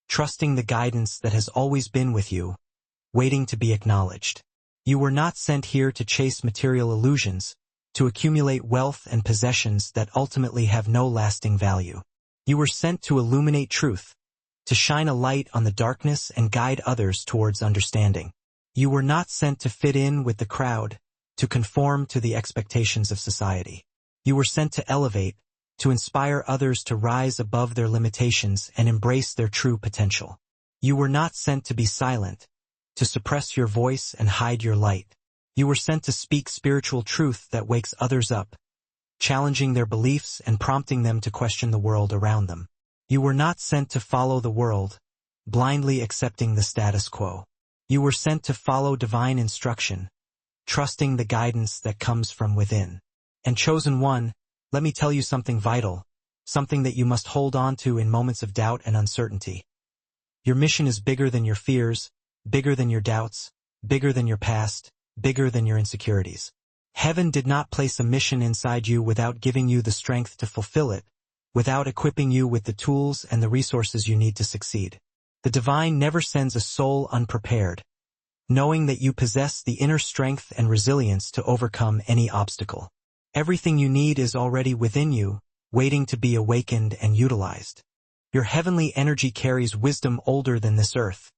trusting the guidance that has always been with you, waiting to be acknowledged. You were not sent here to chase material illusions, to accumulate wealth and possessions that ultimately have no lasting value. You were sent to illuminate truth, to shine a light on the darkness and guide others towards understanding. You were not sent to fit in with the crowd, to conform to the expectations of society. You were sent to elevate, to inspire others to rise above their limitations and embrace their true potential. You were not sent to be silent, to suppress your voice and hide your light. You were sent to speak spiritual truth that wakes others up, challenging their beliefs and prompting them to question the world around them. You were not sent to follow the world, blindly accepting the status quo. You were sent to follow divine instruction, trusting the guidance that comes from within. And chosen one, let me tell you something vital, something that you must hold on to in moments of doubt and uncertainty. Your mission is bigger than your fears, bigger than your doubts, bigger than your past, bigger than your insecurities. Heaven did not place a mission inside you without giving you the strength to fulfill it, without equipping you with the tools and the resources you need to succeed. The divine never sends a soul unprepared, knowing that you possess the inner strength and resilience to overcome any obstacle. Everything you need is already within you, waiting to be awakened and utilized. Your heavenly energy carries wisdom older than this earth,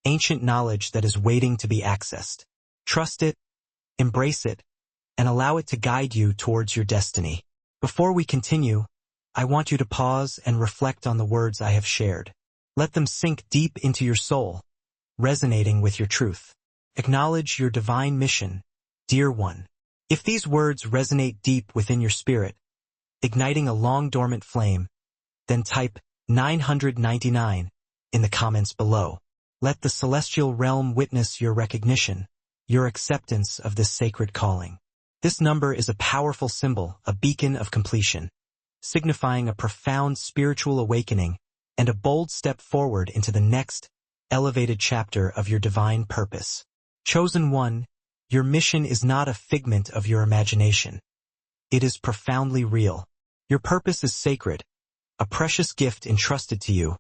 ancient knowledge that is waiting to be accessed. Trust it, embrace it, and allow it to guide you towards your destiny. Before we continue, I want you to pause and reflect on the words I have shared. Let them sink deep into your soul, resonating with your truth. Acknowledge your divine mission, dear one. If these words resonate deep within your spirit, igniting a long-dormant flame, then type 999 in the comments below. Let the celestial realm witness your recognition, your acceptance of this sacred calling. This number is a powerful symbol, a beacon of completion, signifying a profound spiritual awakening and a bold step forward into the next, elevated chapter of your divine purpose. Chosen one, your mission is not a figment of your imagination. It is profoundly real. Your purpose is sacred, a precious gift entrusted to you,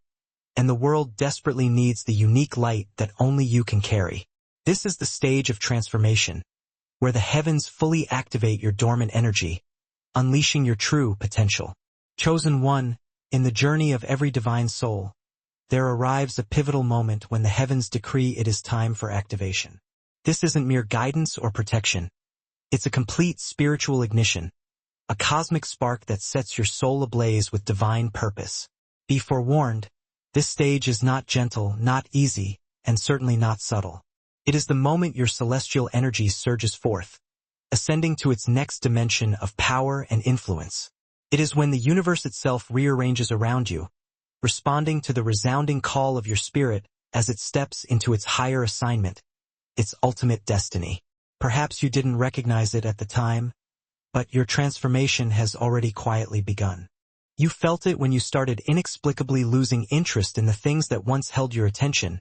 and the world desperately needs the unique light that only you can carry. This is the stage of transformation, where the heavens fully activate your dormant energy, unleashing your true potential. Chosen one, in the journey of every divine soul, there arrives a pivotal moment when the heavens decree it is time for activation. This isn't mere guidance or protection. It's a complete spiritual ignition, a cosmic spark that sets your soul ablaze with divine purpose. Be forewarned, this stage is not gentle, not easy, and certainly not subtle. It is the moment your celestial energy surges forth, ascending to its next dimension of power and influence. It is when the universe itself rearranges around you, responding to the resounding call of your spirit as it steps into its higher assignment, its ultimate destiny. Perhaps you didn't recognize it at the time, but your transformation has already quietly begun. You felt it when you started inexplicably losing interest in the things that once held your attention,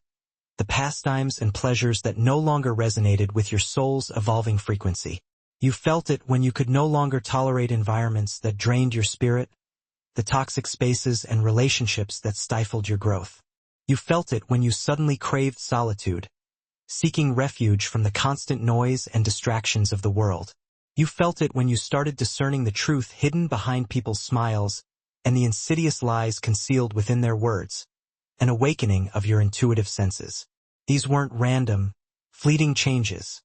the pastimes and pleasures that no longer resonated with your soul's evolving frequency. You felt it when you could no longer tolerate environments that drained your spirit, the toxic spaces and relationships that stifled your growth. You felt it when you suddenly craved solitude, seeking refuge from the constant noise and distractions of the world. You felt it when you started discerning the truth hidden behind people's smiles and the insidious lies concealed within their words, an awakening of your intuitive senses. These weren't random, fleeting changes.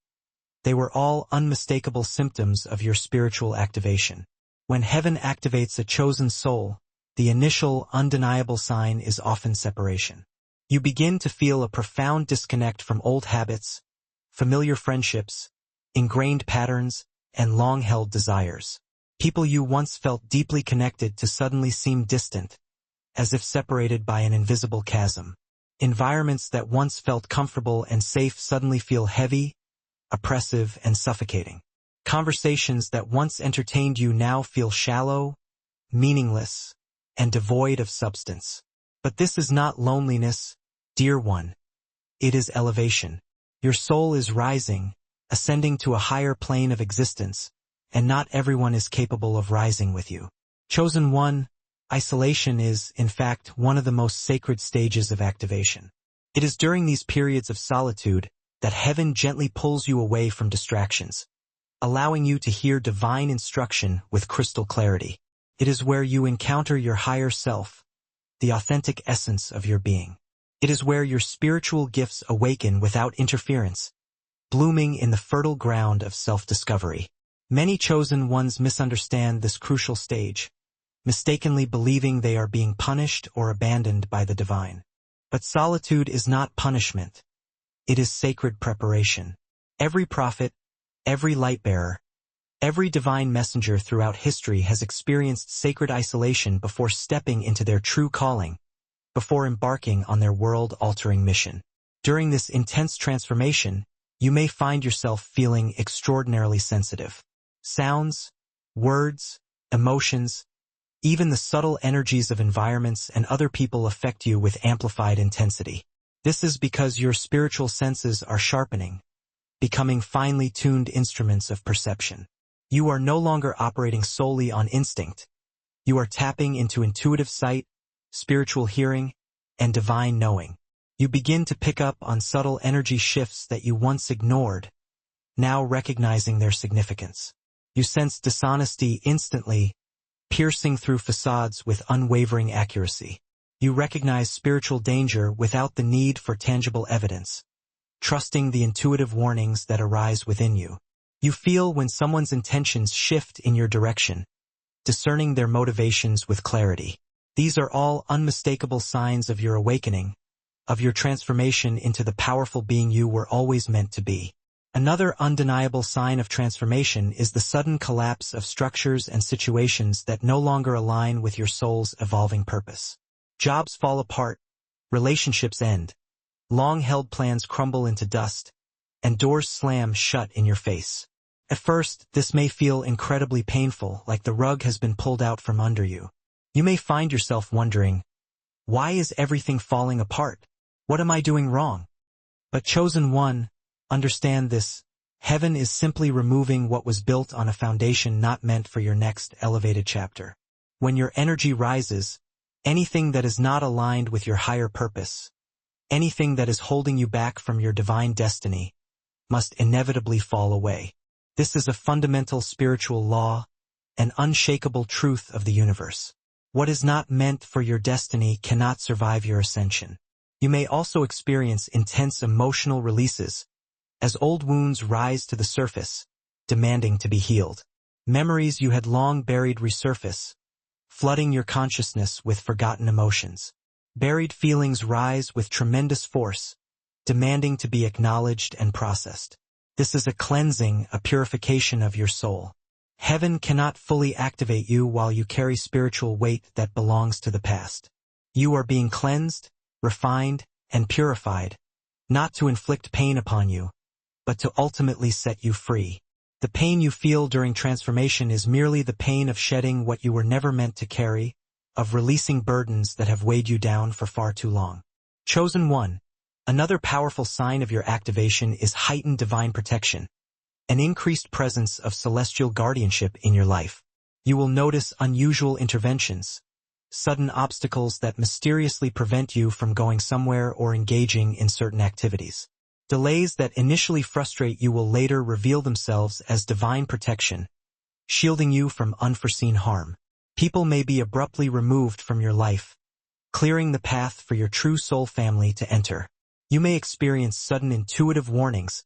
They were all unmistakable symptoms of your spiritual activation. When heaven activates a chosen soul, the initial, undeniable sign is often separation. You begin to feel a profound disconnect from old habits, familiar friendships, ingrained patterns, and long-held desires. People you once felt deeply connected to suddenly seem distant, as if separated by an invisible chasm. Environments that once felt comfortable and safe suddenly feel heavy, oppressive, and suffocating. Conversations that once entertained you now feel shallow, meaningless, and devoid of substance. But this is not loneliness, dear one. It is elevation. Your soul is rising, ascending to a higher plane of existence, and not everyone is capable of rising with you. Chosen one, isolation is, in fact, one of the most sacred stages of activation. It is during these periods of solitude that heaven gently pulls you away from distractions, allowing you to hear divine instruction with crystal clarity. It is where you encounter your higher self, the authentic essence of your being. It is where your spiritual gifts awaken without interference, blooming in the fertile ground of self-discovery. Many chosen ones misunderstand this crucial stage, mistakenly believing they are being punished or abandoned by the divine. But solitude is not punishment. It is sacred preparation. Every prophet, every light-bearer, every divine messenger throughout history has experienced sacred isolation before stepping into their true calling, before embarking on their world-altering mission. During this intense transformation, you may find yourself feeling extraordinarily sensitive. Sounds, words, emotions, even the subtle energies of environments and other people affect you with amplified intensity. This is because your spiritual senses are sharpening, becoming finely tuned instruments of perception. You are no longer operating solely on instinct. You are tapping into intuitive sight, spiritual hearing, and divine knowing. You begin to pick up on subtle energy shifts that you once ignored, now recognizing their significance. You sense dishonesty instantly, piercing through facades with unwavering accuracy. You recognize spiritual danger without the need for tangible evidence, trusting the intuitive warnings that arise within you. You feel when someone's intentions shift in your direction, discerning their motivations with clarity. These are all unmistakable signs of your awakening, of your transformation into the powerful being you were always meant to be. Another undeniable sign of transformation is the sudden collapse of structures and situations that no longer align with your soul's evolving purpose. Jobs fall apart, relationships end, long-held plans crumble into dust, and doors slam shut in your face. At first, this may feel incredibly painful, like the rug has been pulled out from under you. You may find yourself wondering, why is everything falling apart? What am I doing wrong? But chosen one, understand this. Heaven is simply removing what was built on a foundation not meant for your next elevated chapter. When your energy rises, anything that is not aligned with your higher purpose, anything that is holding you back from your divine destiny, must inevitably fall away. This is a fundamental spiritual law, an unshakable truth of the universe. What is not meant for your destiny cannot survive your ascension. You may also experience intense emotional releases, as old wounds rise to the surface, demanding to be healed. Memories you had long buried resurface, flooding your consciousness with forgotten emotions. Buried feelings rise with tremendous force, demanding to be acknowledged and processed. This is a cleansing, a purification of your soul. Heaven cannot fully activate you while you carry spiritual weight that belongs to the past. You are being cleansed, refined, and purified, not to inflict pain upon you, but to ultimately set you free. The pain you feel during transformation is merely the pain of shedding what you were never meant to carry, of releasing burdens that have weighed you down for far too long. Chosen one. Another powerful sign of your activation is heightened divine protection, an increased presence of celestial guardianship in your life. You will notice unusual interventions, sudden obstacles that mysteriously prevent you from going somewhere or engaging in certain activities. Delays that initially frustrate you will later reveal themselves as divine protection, shielding you from unforeseen harm. People may be abruptly removed from your life, clearing the path for your true soul family to enter. You may experience sudden intuitive warnings,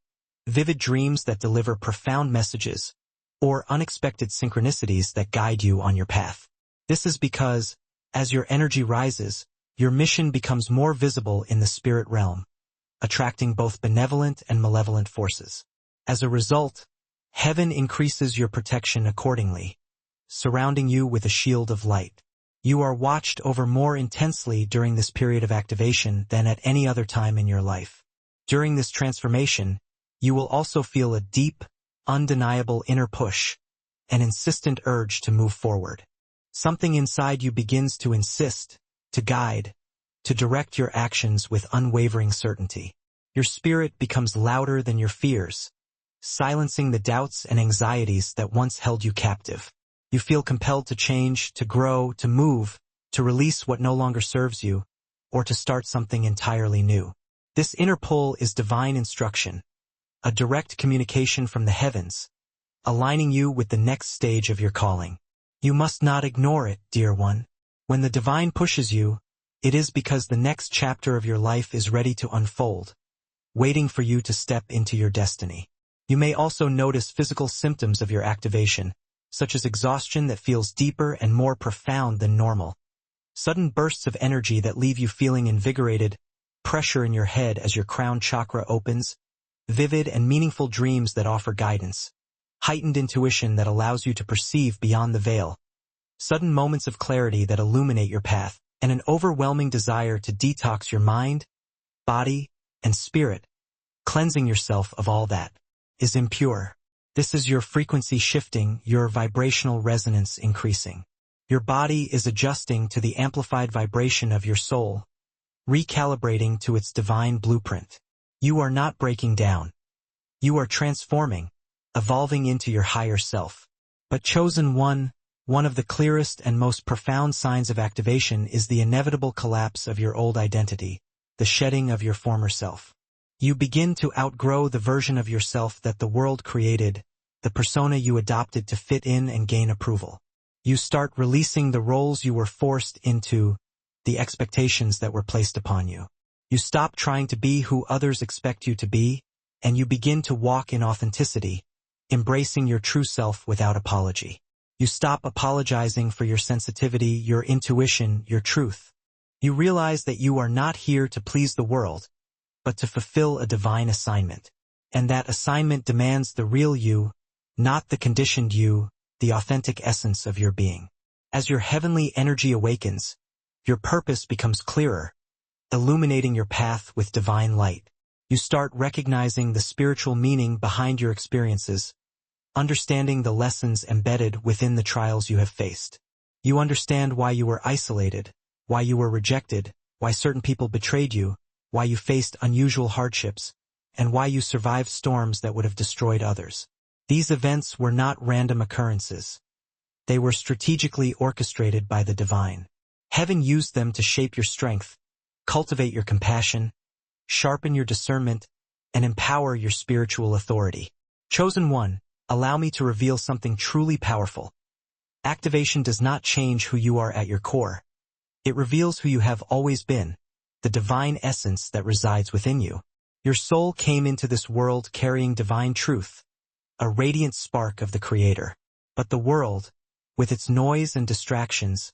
vivid dreams that deliver profound messages, or unexpected synchronicities that guide you on your path. This is because, as your energy rises, your mission becomes more visible in the spirit realm, attracting both benevolent and malevolent forces. As a result, heaven increases your protection accordingly, surrounding you with a shield of light. You are watched over more intensely during this period of activation than at any other time in your life. During this transformation, you will also feel a deep, undeniable inner push, an insistent urge to move forward. Something inside you begins to insist, to guide, to direct your actions with unwavering certainty. Your spirit becomes louder than your fears, silencing the doubts and anxieties that once held you captive. You feel compelled to change, to grow, to move, to release what no longer serves you, or to start something entirely new. This inner pull is divine instruction, a direct communication from the heavens, aligning you with the next stage of your calling. You must not ignore it, dear one. When the divine pushes you, it is because the next chapter of your life is ready to unfold, waiting for you to step into your destiny. You may also notice physical symptoms of your activation, such as exhaustion that feels deeper and more profound than normal, sudden bursts of energy that leave you feeling invigorated, pressure in your head as your crown chakra opens, vivid and meaningful dreams that offer guidance, heightened intuition that allows you to perceive beyond the veil, sudden moments of clarity that illuminate your path, and an overwhelming desire to detox your mind, body, and spirit, cleansing yourself of all that is impure. This is your frequency shifting, your vibrational resonance increasing. Your body is adjusting to the amplified vibration of your soul, recalibrating to its divine blueprint. You are not breaking down. You are transforming, evolving into your higher self. But chosen one of the clearest and most profound signs of activation is the inevitable collapse of your old identity, the shedding of your former self. You begin to outgrow the version of yourself that the world created, the persona you adopted to fit in and gain approval. You start releasing the roles you were forced into, the expectations that were placed upon you. You stop trying to be who others expect you to be, and you begin to walk in authenticity, embracing your true self without apology. You stop apologizing for your sensitivity, your intuition, your truth. You realize that you are not here to please the world, but to fulfill a divine assignment. And that assignment demands the real you, not the conditioned you, the authentic essence of your being. As your heavenly energy awakens, your purpose becomes clearer, illuminating your path with divine light. You start recognizing the spiritual meaning behind your experiences, understanding the lessons embedded within the trials you have faced. You understand why you were isolated, why you were rejected, why certain people betrayed you, why you faced unusual hardships, and why you survived storms that would have destroyed others. These events were not random occurrences. They were strategically orchestrated by the divine. Heaven used them to shape your strength, cultivate your compassion, sharpen your discernment, and empower your spiritual authority. Chosen one, allow me to reveal something truly powerful. Activation does not change who you are at your core. It reveals who you have always been, the divine essence that resides within you. Your soul came into this world carrying divine truth, a radiant spark of the Creator. But the world, with its noise and distractions,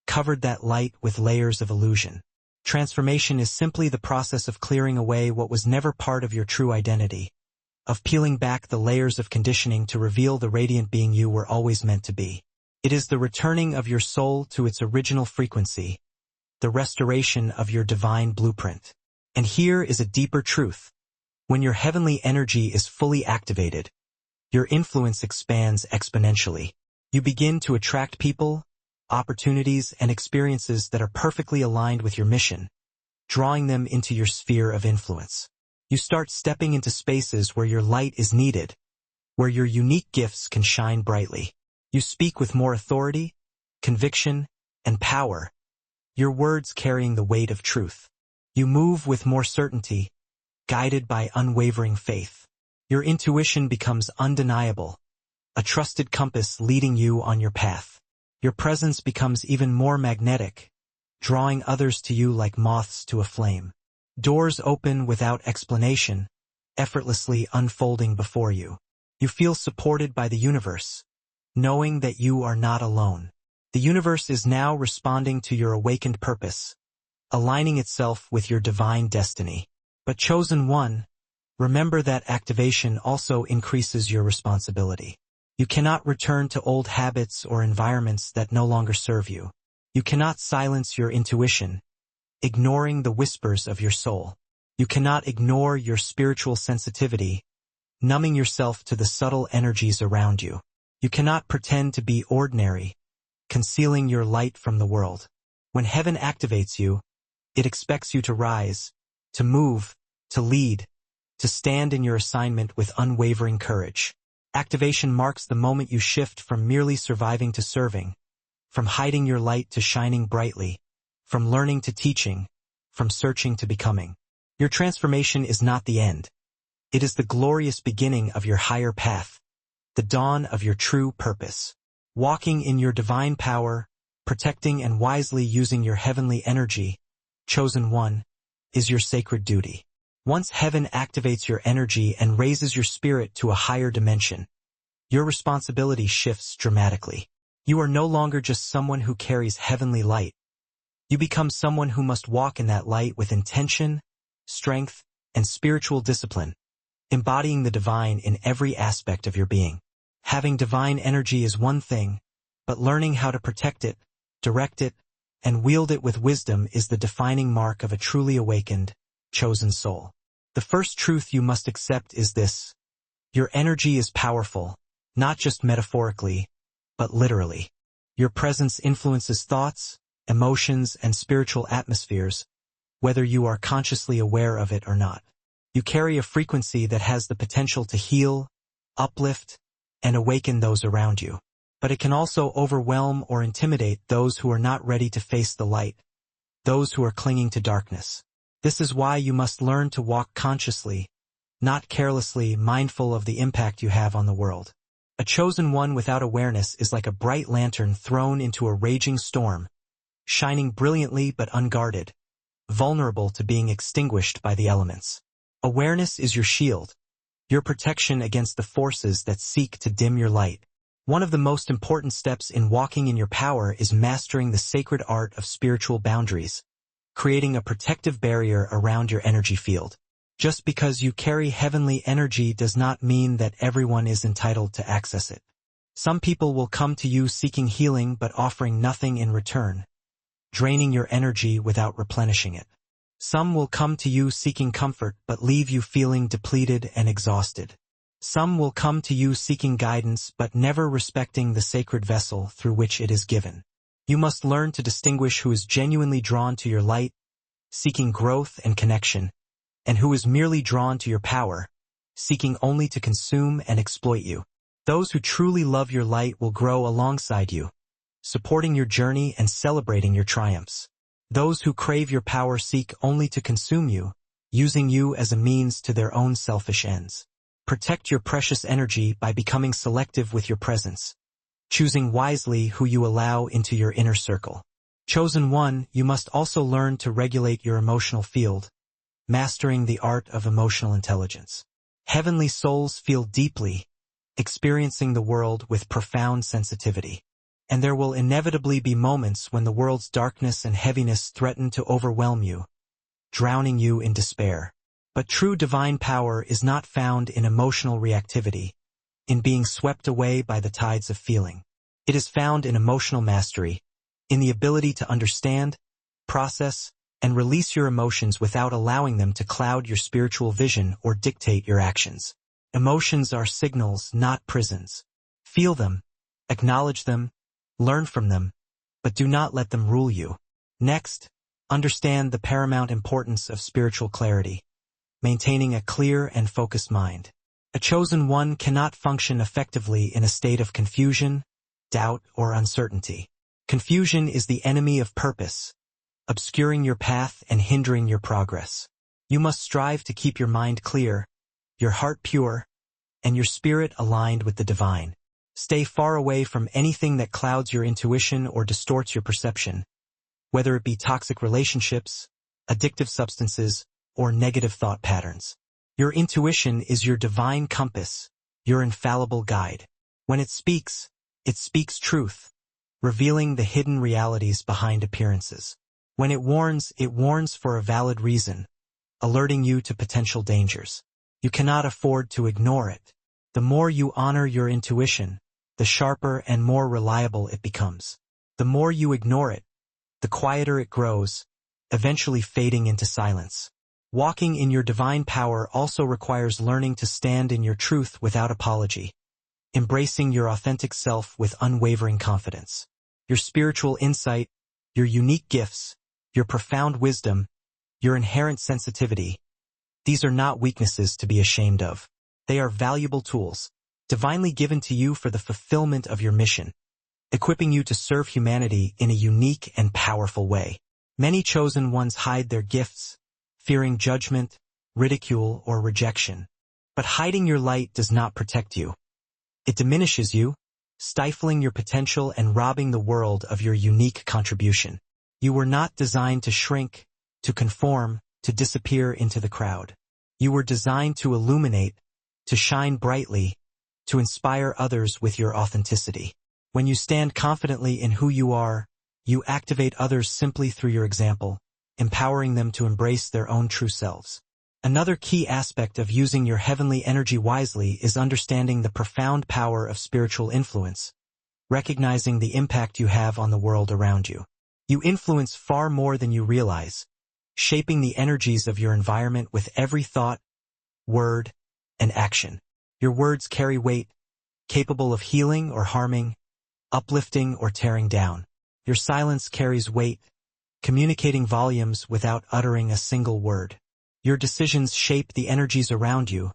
covered that light with layers of illusion. Transformation is simply the process of clearing away what was never part of your true identity, of peeling back the layers of conditioning to reveal the radiant being you were always meant to be. It is the returning of your soul to its original frequency, the restoration of your divine blueprint. And here is a deeper truth. When your heavenly energy is fully activated, your influence expands exponentially. You begin to attract people, opportunities, and experiences that are perfectly aligned with your mission, drawing them into your sphere of influence. You start stepping into spaces where your light is needed, where your unique gifts can shine brightly. You speak with more authority, conviction, and power, your words carrying the weight of truth. You move with more certainty, guided by unwavering faith. Your intuition becomes undeniable, a trusted compass leading you on your path. Your presence becomes even more magnetic, drawing others to you like moths to a flame. Doors open without explanation, effortlessly unfolding before you. You feel supported by the universe, knowing that you are not alone. The universe is now responding to your awakened purpose, aligning itself with your divine destiny. But chosen one, remember that activation also increases your responsibility. You cannot return to old habits or environments that no longer serve you. You cannot silence your intuition, ignoring the whispers of your soul. You cannot ignore your spiritual sensitivity, numbing yourself to the subtle energies around you. You cannot pretend to be ordinary, concealing your light from the world. When heaven activates you, it expects you to rise, to move, to lead, to stand in your assignment with unwavering courage. Activation marks the moment you shift from merely surviving to serving, from hiding your light to shining brightly, from learning to teaching, from searching to becoming. Your transformation is not the end. It is the glorious beginning of your higher path, the dawn of your true purpose. Walking in your divine power, protecting and wisely using your heavenly energy, chosen one, is your sacred duty. Once heaven activates your energy and raises your spirit to a higher dimension, your responsibility shifts dramatically. You are no longer just someone who carries heavenly light. You become someone who must walk in that light with intention, strength, and spiritual discipline, embodying the divine in every aspect of your being. Having divine energy is one thing, but learning how to protect it, direct it, and wield it with wisdom is the defining mark of a truly awakened, chosen soul. The first truth you must accept is this: your energy is powerful, not just metaphorically, but literally. Your presence influences thoughts, emotions, and spiritual atmospheres, whether you are consciously aware of it or not. You carry a frequency that has the potential to heal, uplift, and awaken those around you. But it can also overwhelm or intimidate those who are not ready to face the light, those who are clinging to darkness. This is why you must learn to walk consciously, not carelessly, mindful of the impact you have on the world. A chosen one without awareness is like a bright lantern thrown into a raging storm, shining brilliantly but unguarded, vulnerable to being extinguished by the elements. Awareness is your shield, your protection against the forces that seek to dim your light. One of the most important steps in walking in your power is mastering the sacred art of spiritual boundaries, creating a protective barrier around your energy field. Just because you carry heavenly energy does not mean that everyone is entitled to access it. Some people will come to you seeking healing but offering nothing in return, draining your energy without replenishing it. Some will come to you seeking comfort but leave you feeling depleted and exhausted. Some will come to you seeking guidance but never respecting the sacred vessel through which it is given. You must learn to distinguish who is genuinely drawn to your light, seeking growth and connection, and who is merely drawn to your power, seeking only to consume and exploit you. Those who truly love your light will grow alongside you, supporting your journey and celebrating your triumphs. Those who crave your power seek only to consume you, using you as a means to their own selfish ends. Protect your precious energy by becoming selective with your presence, choosing wisely who you allow into your inner circle. Chosen one, you must also learn to regulate your emotional field, mastering the art of emotional intelligence. Heavenly souls feel deeply, experiencing the world with profound sensitivity. And there will inevitably be moments when the world's darkness and heaviness threaten to overwhelm you, drowning you in despair. But true divine power is not found in emotional reactivity, in being swept away by the tides of feeling. It is found in emotional mastery, in the ability to understand, process, and release your emotions without allowing them to cloud your spiritual vision or dictate your actions. Emotions are signals, not prisons. Feel them, acknowledge them, learn from them, but do not let them rule you. Next, understand the paramount importance of spiritual clarity, maintaining a clear and focused mind. A chosen one cannot function effectively in a state of confusion, doubt, or uncertainty. Confusion is the enemy of purpose, obscuring your path and hindering your progress. You must strive to keep your mind clear, your heart pure, and your spirit aligned with the divine. Stay far away from anything that clouds your intuition or distorts your perception, whether it be toxic relationships, addictive substances, or negative thought patterns. Your intuition is your divine compass, your infallible guide. When it speaks truth, revealing the hidden realities behind appearances. When it warns for a valid reason, alerting you to potential dangers. You cannot afford to ignore it. The more you honor your intuition, the sharper and more reliable it becomes. The more you ignore it, the quieter it grows, eventually fading into silence. Walking in your divine power also requires learning to stand in your truth without apology, embracing your authentic self with unwavering confidence. Your spiritual insight, your unique gifts, your profound wisdom, your inherent sensitivity, these are not weaknesses to be ashamed of. They are valuable tools, divinely given to you for the fulfillment of your mission, equipping you to serve humanity in a unique and powerful way. Many chosen ones hide their gifts, fearing judgment, ridicule, or rejection. But hiding your light does not protect you. It diminishes you, stifling your potential and robbing the world of your unique contribution. You were not designed to shrink, to conform, to disappear into the crowd. You were designed to illuminate, to shine brightly, to inspire others with your authenticity. When you stand confidently in who you are, you activate others simply through your example, empowering them to embrace their own true selves. Another key aspect of using your heavenly energy wisely is understanding the profound power of spiritual influence, recognizing the impact you have on the world around you. You influence far more than you realize, shaping the energies of your environment with every thought, word, and action. Your words carry weight, capable of healing or harming, uplifting or tearing down. Your silence carries weight, communicating volumes without uttering a single word. Your decisions shape the energies around you,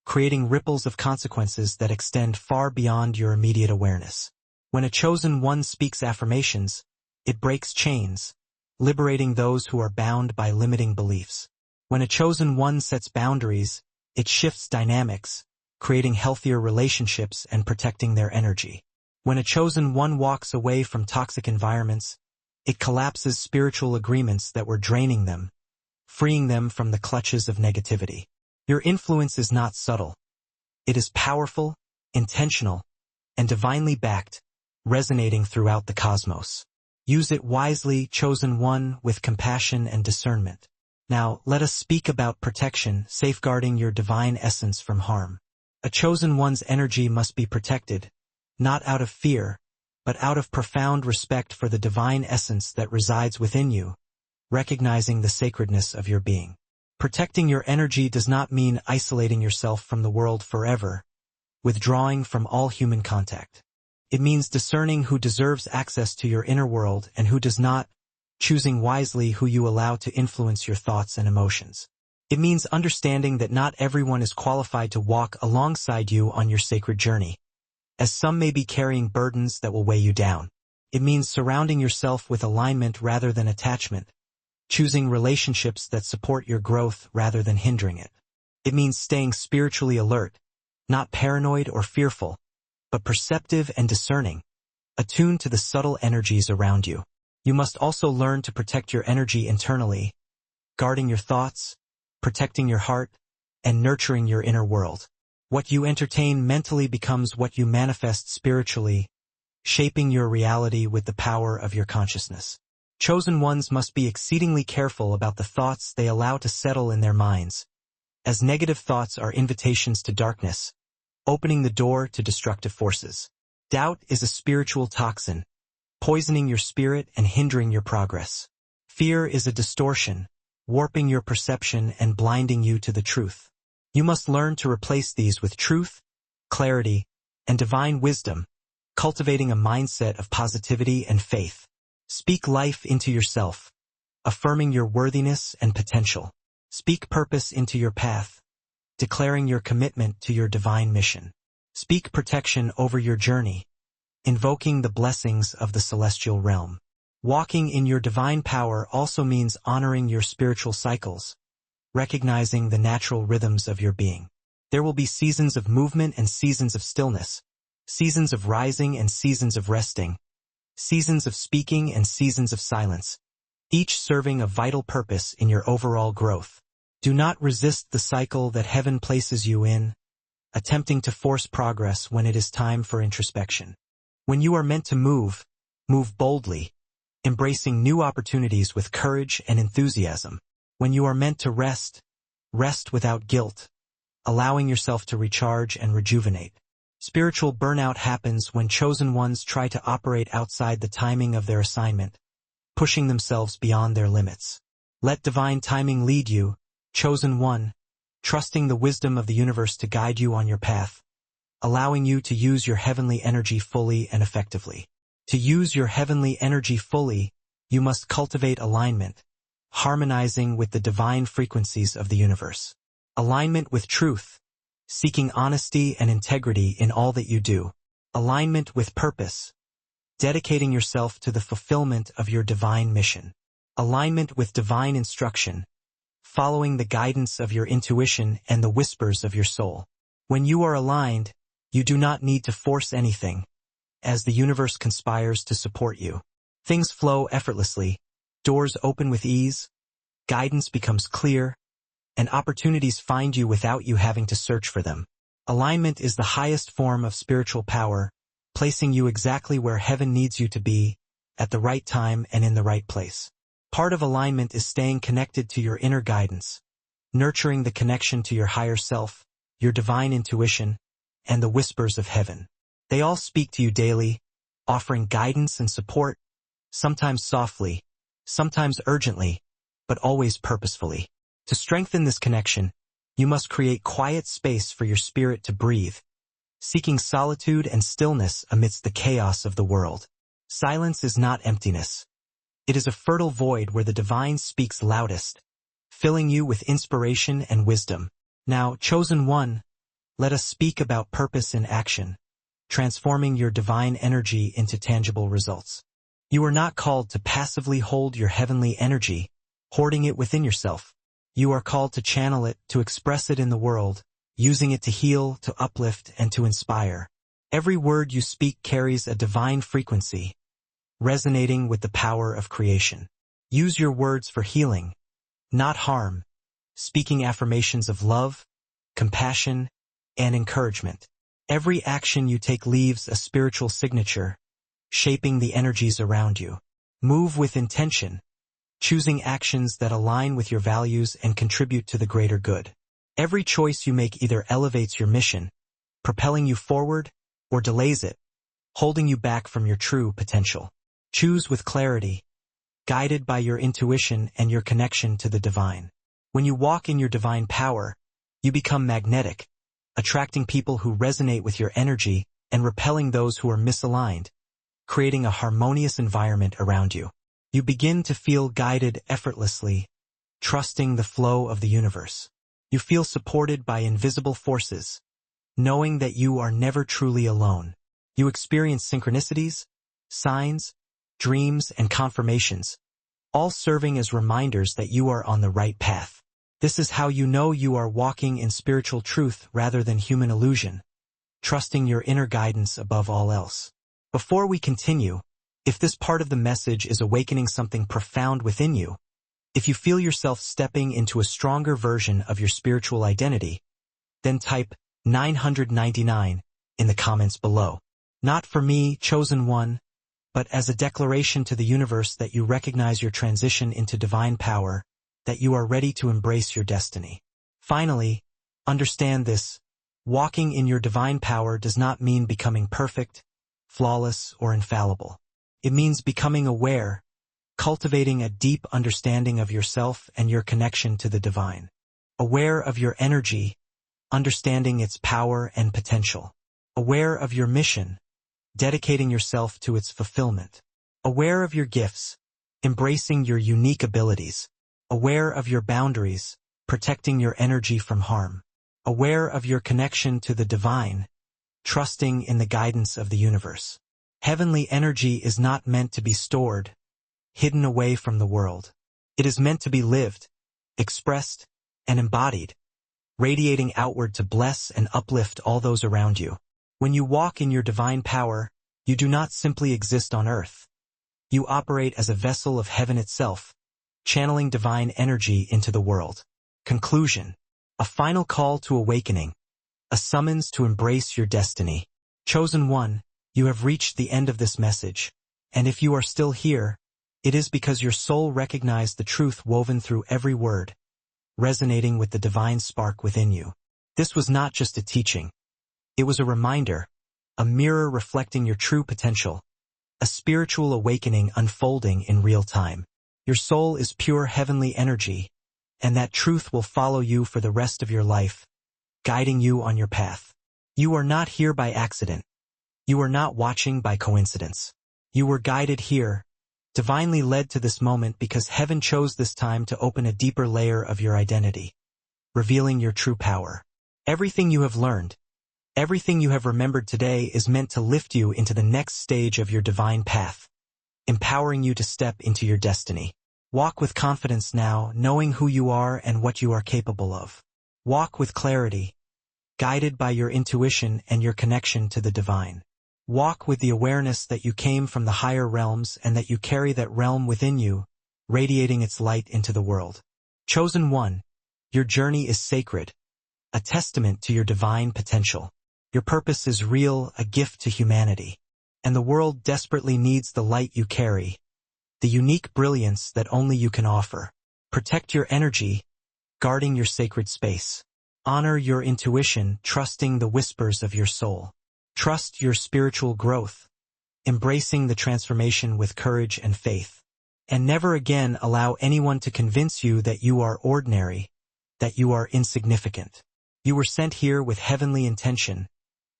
creating ripples of consequences that extend far beyond your immediate awareness. When a chosen one speaks affirmations, it breaks chains, liberating those who are bound by limiting beliefs. When a chosen one sets boundaries, it shifts dynamics, creating healthier relationships and protecting their energy. When a chosen one walks away from toxic environments, it collapses spiritual agreements that were draining them, freeing them from the clutches of negativity. Your influence is not subtle. It is powerful, intentional, and divinely backed, resonating throughout the cosmos. Use it wisely, chosen one, with compassion and discernment. Now, let us speak about protection, safeguarding your divine essence from harm. A chosen one's energy must be protected, not out of fear, but out of profound respect for the divine essence that resides within you, recognizing the sacredness of your being. Protecting your energy does not mean isolating yourself from the world forever, withdrawing from all human contact. It means discerning who deserves access to your inner world and who does not, choosing wisely who you allow to influence your thoughts and emotions. It means understanding that not everyone is qualified to walk alongside you on your sacred journey, as some may be carrying burdens that will weigh you down. It means surrounding yourself with alignment rather than attachment, choosing relationships that support your growth rather than hindering it. It means staying spiritually alert, not paranoid or fearful, but perceptive and discerning, attuned to the subtle energies around you. You must also learn to protect your energy internally, guarding your thoughts, protecting your heart, and nurturing your inner world. What you entertain mentally becomes what you manifest spiritually, shaping your reality with the power of your consciousness. Chosen ones must be exceedingly careful about the thoughts they allow to settle in their minds, as negative thoughts are invitations to darkness, opening the door to destructive forces. Doubt is a spiritual toxin, poisoning your spirit and hindering your progress. Fear is a distortion, warping your perception and blinding you to the truth. You must learn to replace these with truth, clarity, and divine wisdom, cultivating a mindset of positivity and faith. Speak life into yourself, affirming your worthiness and potential. Speak purpose into your path, declaring your commitment to your divine mission. Speak protection over your journey, invoking the blessings of the celestial realm. Walking in your divine power also means honoring your spiritual cycles, recognizing the natural rhythms of your being. There will be seasons of movement and seasons of stillness, seasons of rising and seasons of resting, seasons of speaking and seasons of silence, each serving a vital purpose in your overall growth. Do not resist the cycle that heaven places you in, attempting to force progress when it is time for introspection. When you are meant to move, move boldly, embracing new opportunities with courage and enthusiasm. When you are meant to rest, rest without guilt, allowing yourself to recharge and rejuvenate. Spiritual burnout happens when chosen ones try to operate outside the timing of their assignment, pushing themselves beyond their limits. Let divine timing lead you, chosen one, trusting the wisdom of the universe to guide you on your path, allowing you to use your heavenly energy fully and effectively. To use your heavenly energy fully, you must cultivate alignment, harmonizing with the divine frequencies of the universe. Alignment with truth, seeking honesty and integrity in all that you do. Alignment with purpose, dedicating yourself to the fulfillment of your divine mission. Alignment with divine instruction, following the guidance of your intuition and the whispers of your soul. When you are aligned, you do not need to force anything, as the universe conspires to support you. Things flow effortlessly, doors open with ease, guidance becomes clear, and opportunities find you without you having to search for them. Alignment is the highest form of spiritual power, placing you exactly where heaven needs you to be, at the right time and in the right place. Part of alignment is staying connected to your inner guidance, nurturing the connection to your higher self, your divine intuition, and the whispers of heaven. They all speak to you daily, offering guidance and support, sometimes softly, sometimes urgently, but always purposefully. To strengthen this connection, you must create quiet space for your spirit to breathe, seeking solitude and stillness amidst the chaos of the world. Silence is not emptiness. It is a fertile void where the divine speaks loudest, filling you with inspiration and wisdom. Now, chosen one, let us speak about purpose in action, transforming your divine energy into tangible results. You are not called to passively hold your heavenly energy, hoarding it within yourself. You are called to channel it, to express it in the world, using it to heal, to uplift, and to inspire. Every word you speak carries a divine frequency, resonating with the power of creation. Use your words for healing, not harm, speaking affirmations of love, compassion, and encouragement. Every action you take leaves a spiritual signature, shaping the energies around you. Move with intention, choosing actions that align with your values and contribute to the greater good. Every choice you make either elevates your mission, propelling you forward, or delays it, holding you back from your true potential. Choose with clarity, guided by your intuition and your connection to the divine. When you walk in your divine power, you become magnetic, attracting people who resonate with your energy and repelling those who are misaligned, creating a harmonious environment around you. You begin to feel guided effortlessly, trusting the flow of the universe. You feel supported by invisible forces, knowing that you are never truly alone. You experience synchronicities, signs, dreams, and confirmations, all serving as reminders that you are on the right path. This is how you know you are walking in spiritual truth rather than human illusion, trusting your inner guidance above all else. Before we continue, if this part of the message is awakening something profound within you, if you feel yourself stepping into a stronger version of your spiritual identity, then type 999 in the comments below. Not for me, chosen one, but as a declaration to the universe that you recognize your transition into divine power, that you are ready to embrace your destiny. Finally, understand this: walking in your divine power does not mean becoming perfect, flawless, or infallible. It means becoming aware, cultivating a deep understanding of yourself and your connection to the divine. Aware of your energy, understanding its power and potential. Aware of your mission, dedicating yourself to its fulfillment. Aware of your gifts, embracing your unique abilities. Aware of your boundaries, protecting your energy from harm. Aware of your connection to the divine, trusting in the guidance of the universe. Heavenly energy is not meant to be stored, hidden away from the world. It is meant to be lived, expressed, and embodied, radiating outward to bless and uplift all those around you. When you walk in your divine power, you do not simply exist on earth. You operate as a vessel of heaven itself, channeling divine energy into the world. Conclusion. A final call to awakening. A summons to embrace your destiny. Chosen one, you have reached the end of this message, and if you are still here, it is because your soul recognized the truth woven through every word, resonating with the divine spark within you. This was not just a teaching. It was a reminder, a mirror reflecting your true potential, a spiritual awakening unfolding in real time. Your soul is pure heavenly energy, and that truth will follow you for the rest of your life, guiding you on your path. You are not here by accident. You are not watching by coincidence. You were guided here, divinely led to this moment because heaven chose this time to open a deeper layer of your identity, revealing your true power. Everything you have learned, everything you have remembered today is meant to lift you into the next stage of your divine path, empowering you to step into your destiny. Walk with confidence now, knowing who you are and what you are capable of. Walk with clarity, guided by your intuition and your connection to the divine. Walk with the awareness that you came from the higher realms and that you carry that realm within you, radiating its light into the world. Chosen one, your journey is sacred, a testament to your divine potential. Your purpose is real, a gift to humanity. And the world desperately needs the light you carry, the unique brilliance that only you can offer. Protect your energy, guarding your sacred space. Honor your intuition, trusting the whispers of your soul. Trust your spiritual growth, embracing the transformation with courage and faith. And never again allow anyone to convince you that you are ordinary, that you are insignificant. You were sent here with heavenly intention,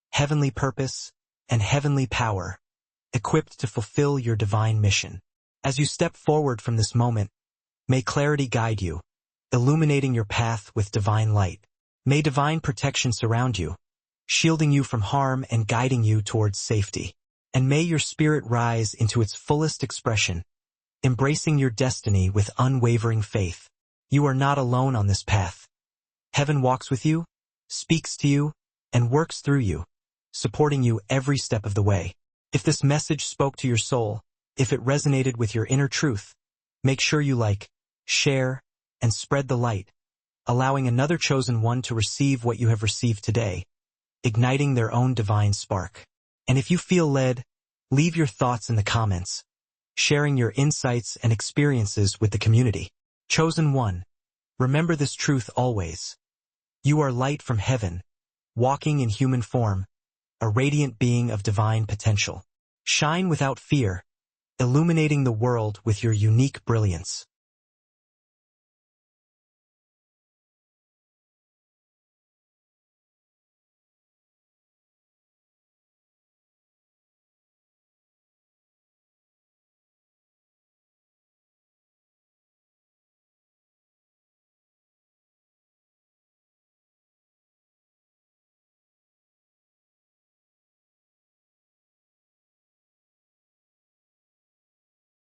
heavenly purpose, and heavenly power, equipped to fulfill your divine mission. As you step forward from this moment, may clarity guide you, illuminating your path with divine light. May divine protection surround you, shielding you from harm and guiding you towards safety. And may your spirit rise into its fullest expression, embracing your destiny with unwavering faith. You are not alone on this path. Heaven walks with you, speaks to you, and works through you, supporting you every step of the way. If this message spoke to your soul, if it resonated with your inner truth, make sure you like, share, and spread the light, allowing another chosen one to receive what you have received today, igniting their own divine spark. And if you feel led, leave your thoughts in the comments, sharing your insights and experiences with the community. Chosen one, remember this truth always. You are light from heaven, walking in human form, a radiant being of divine potential. Shine without fear, illuminating the world with your unique brilliance.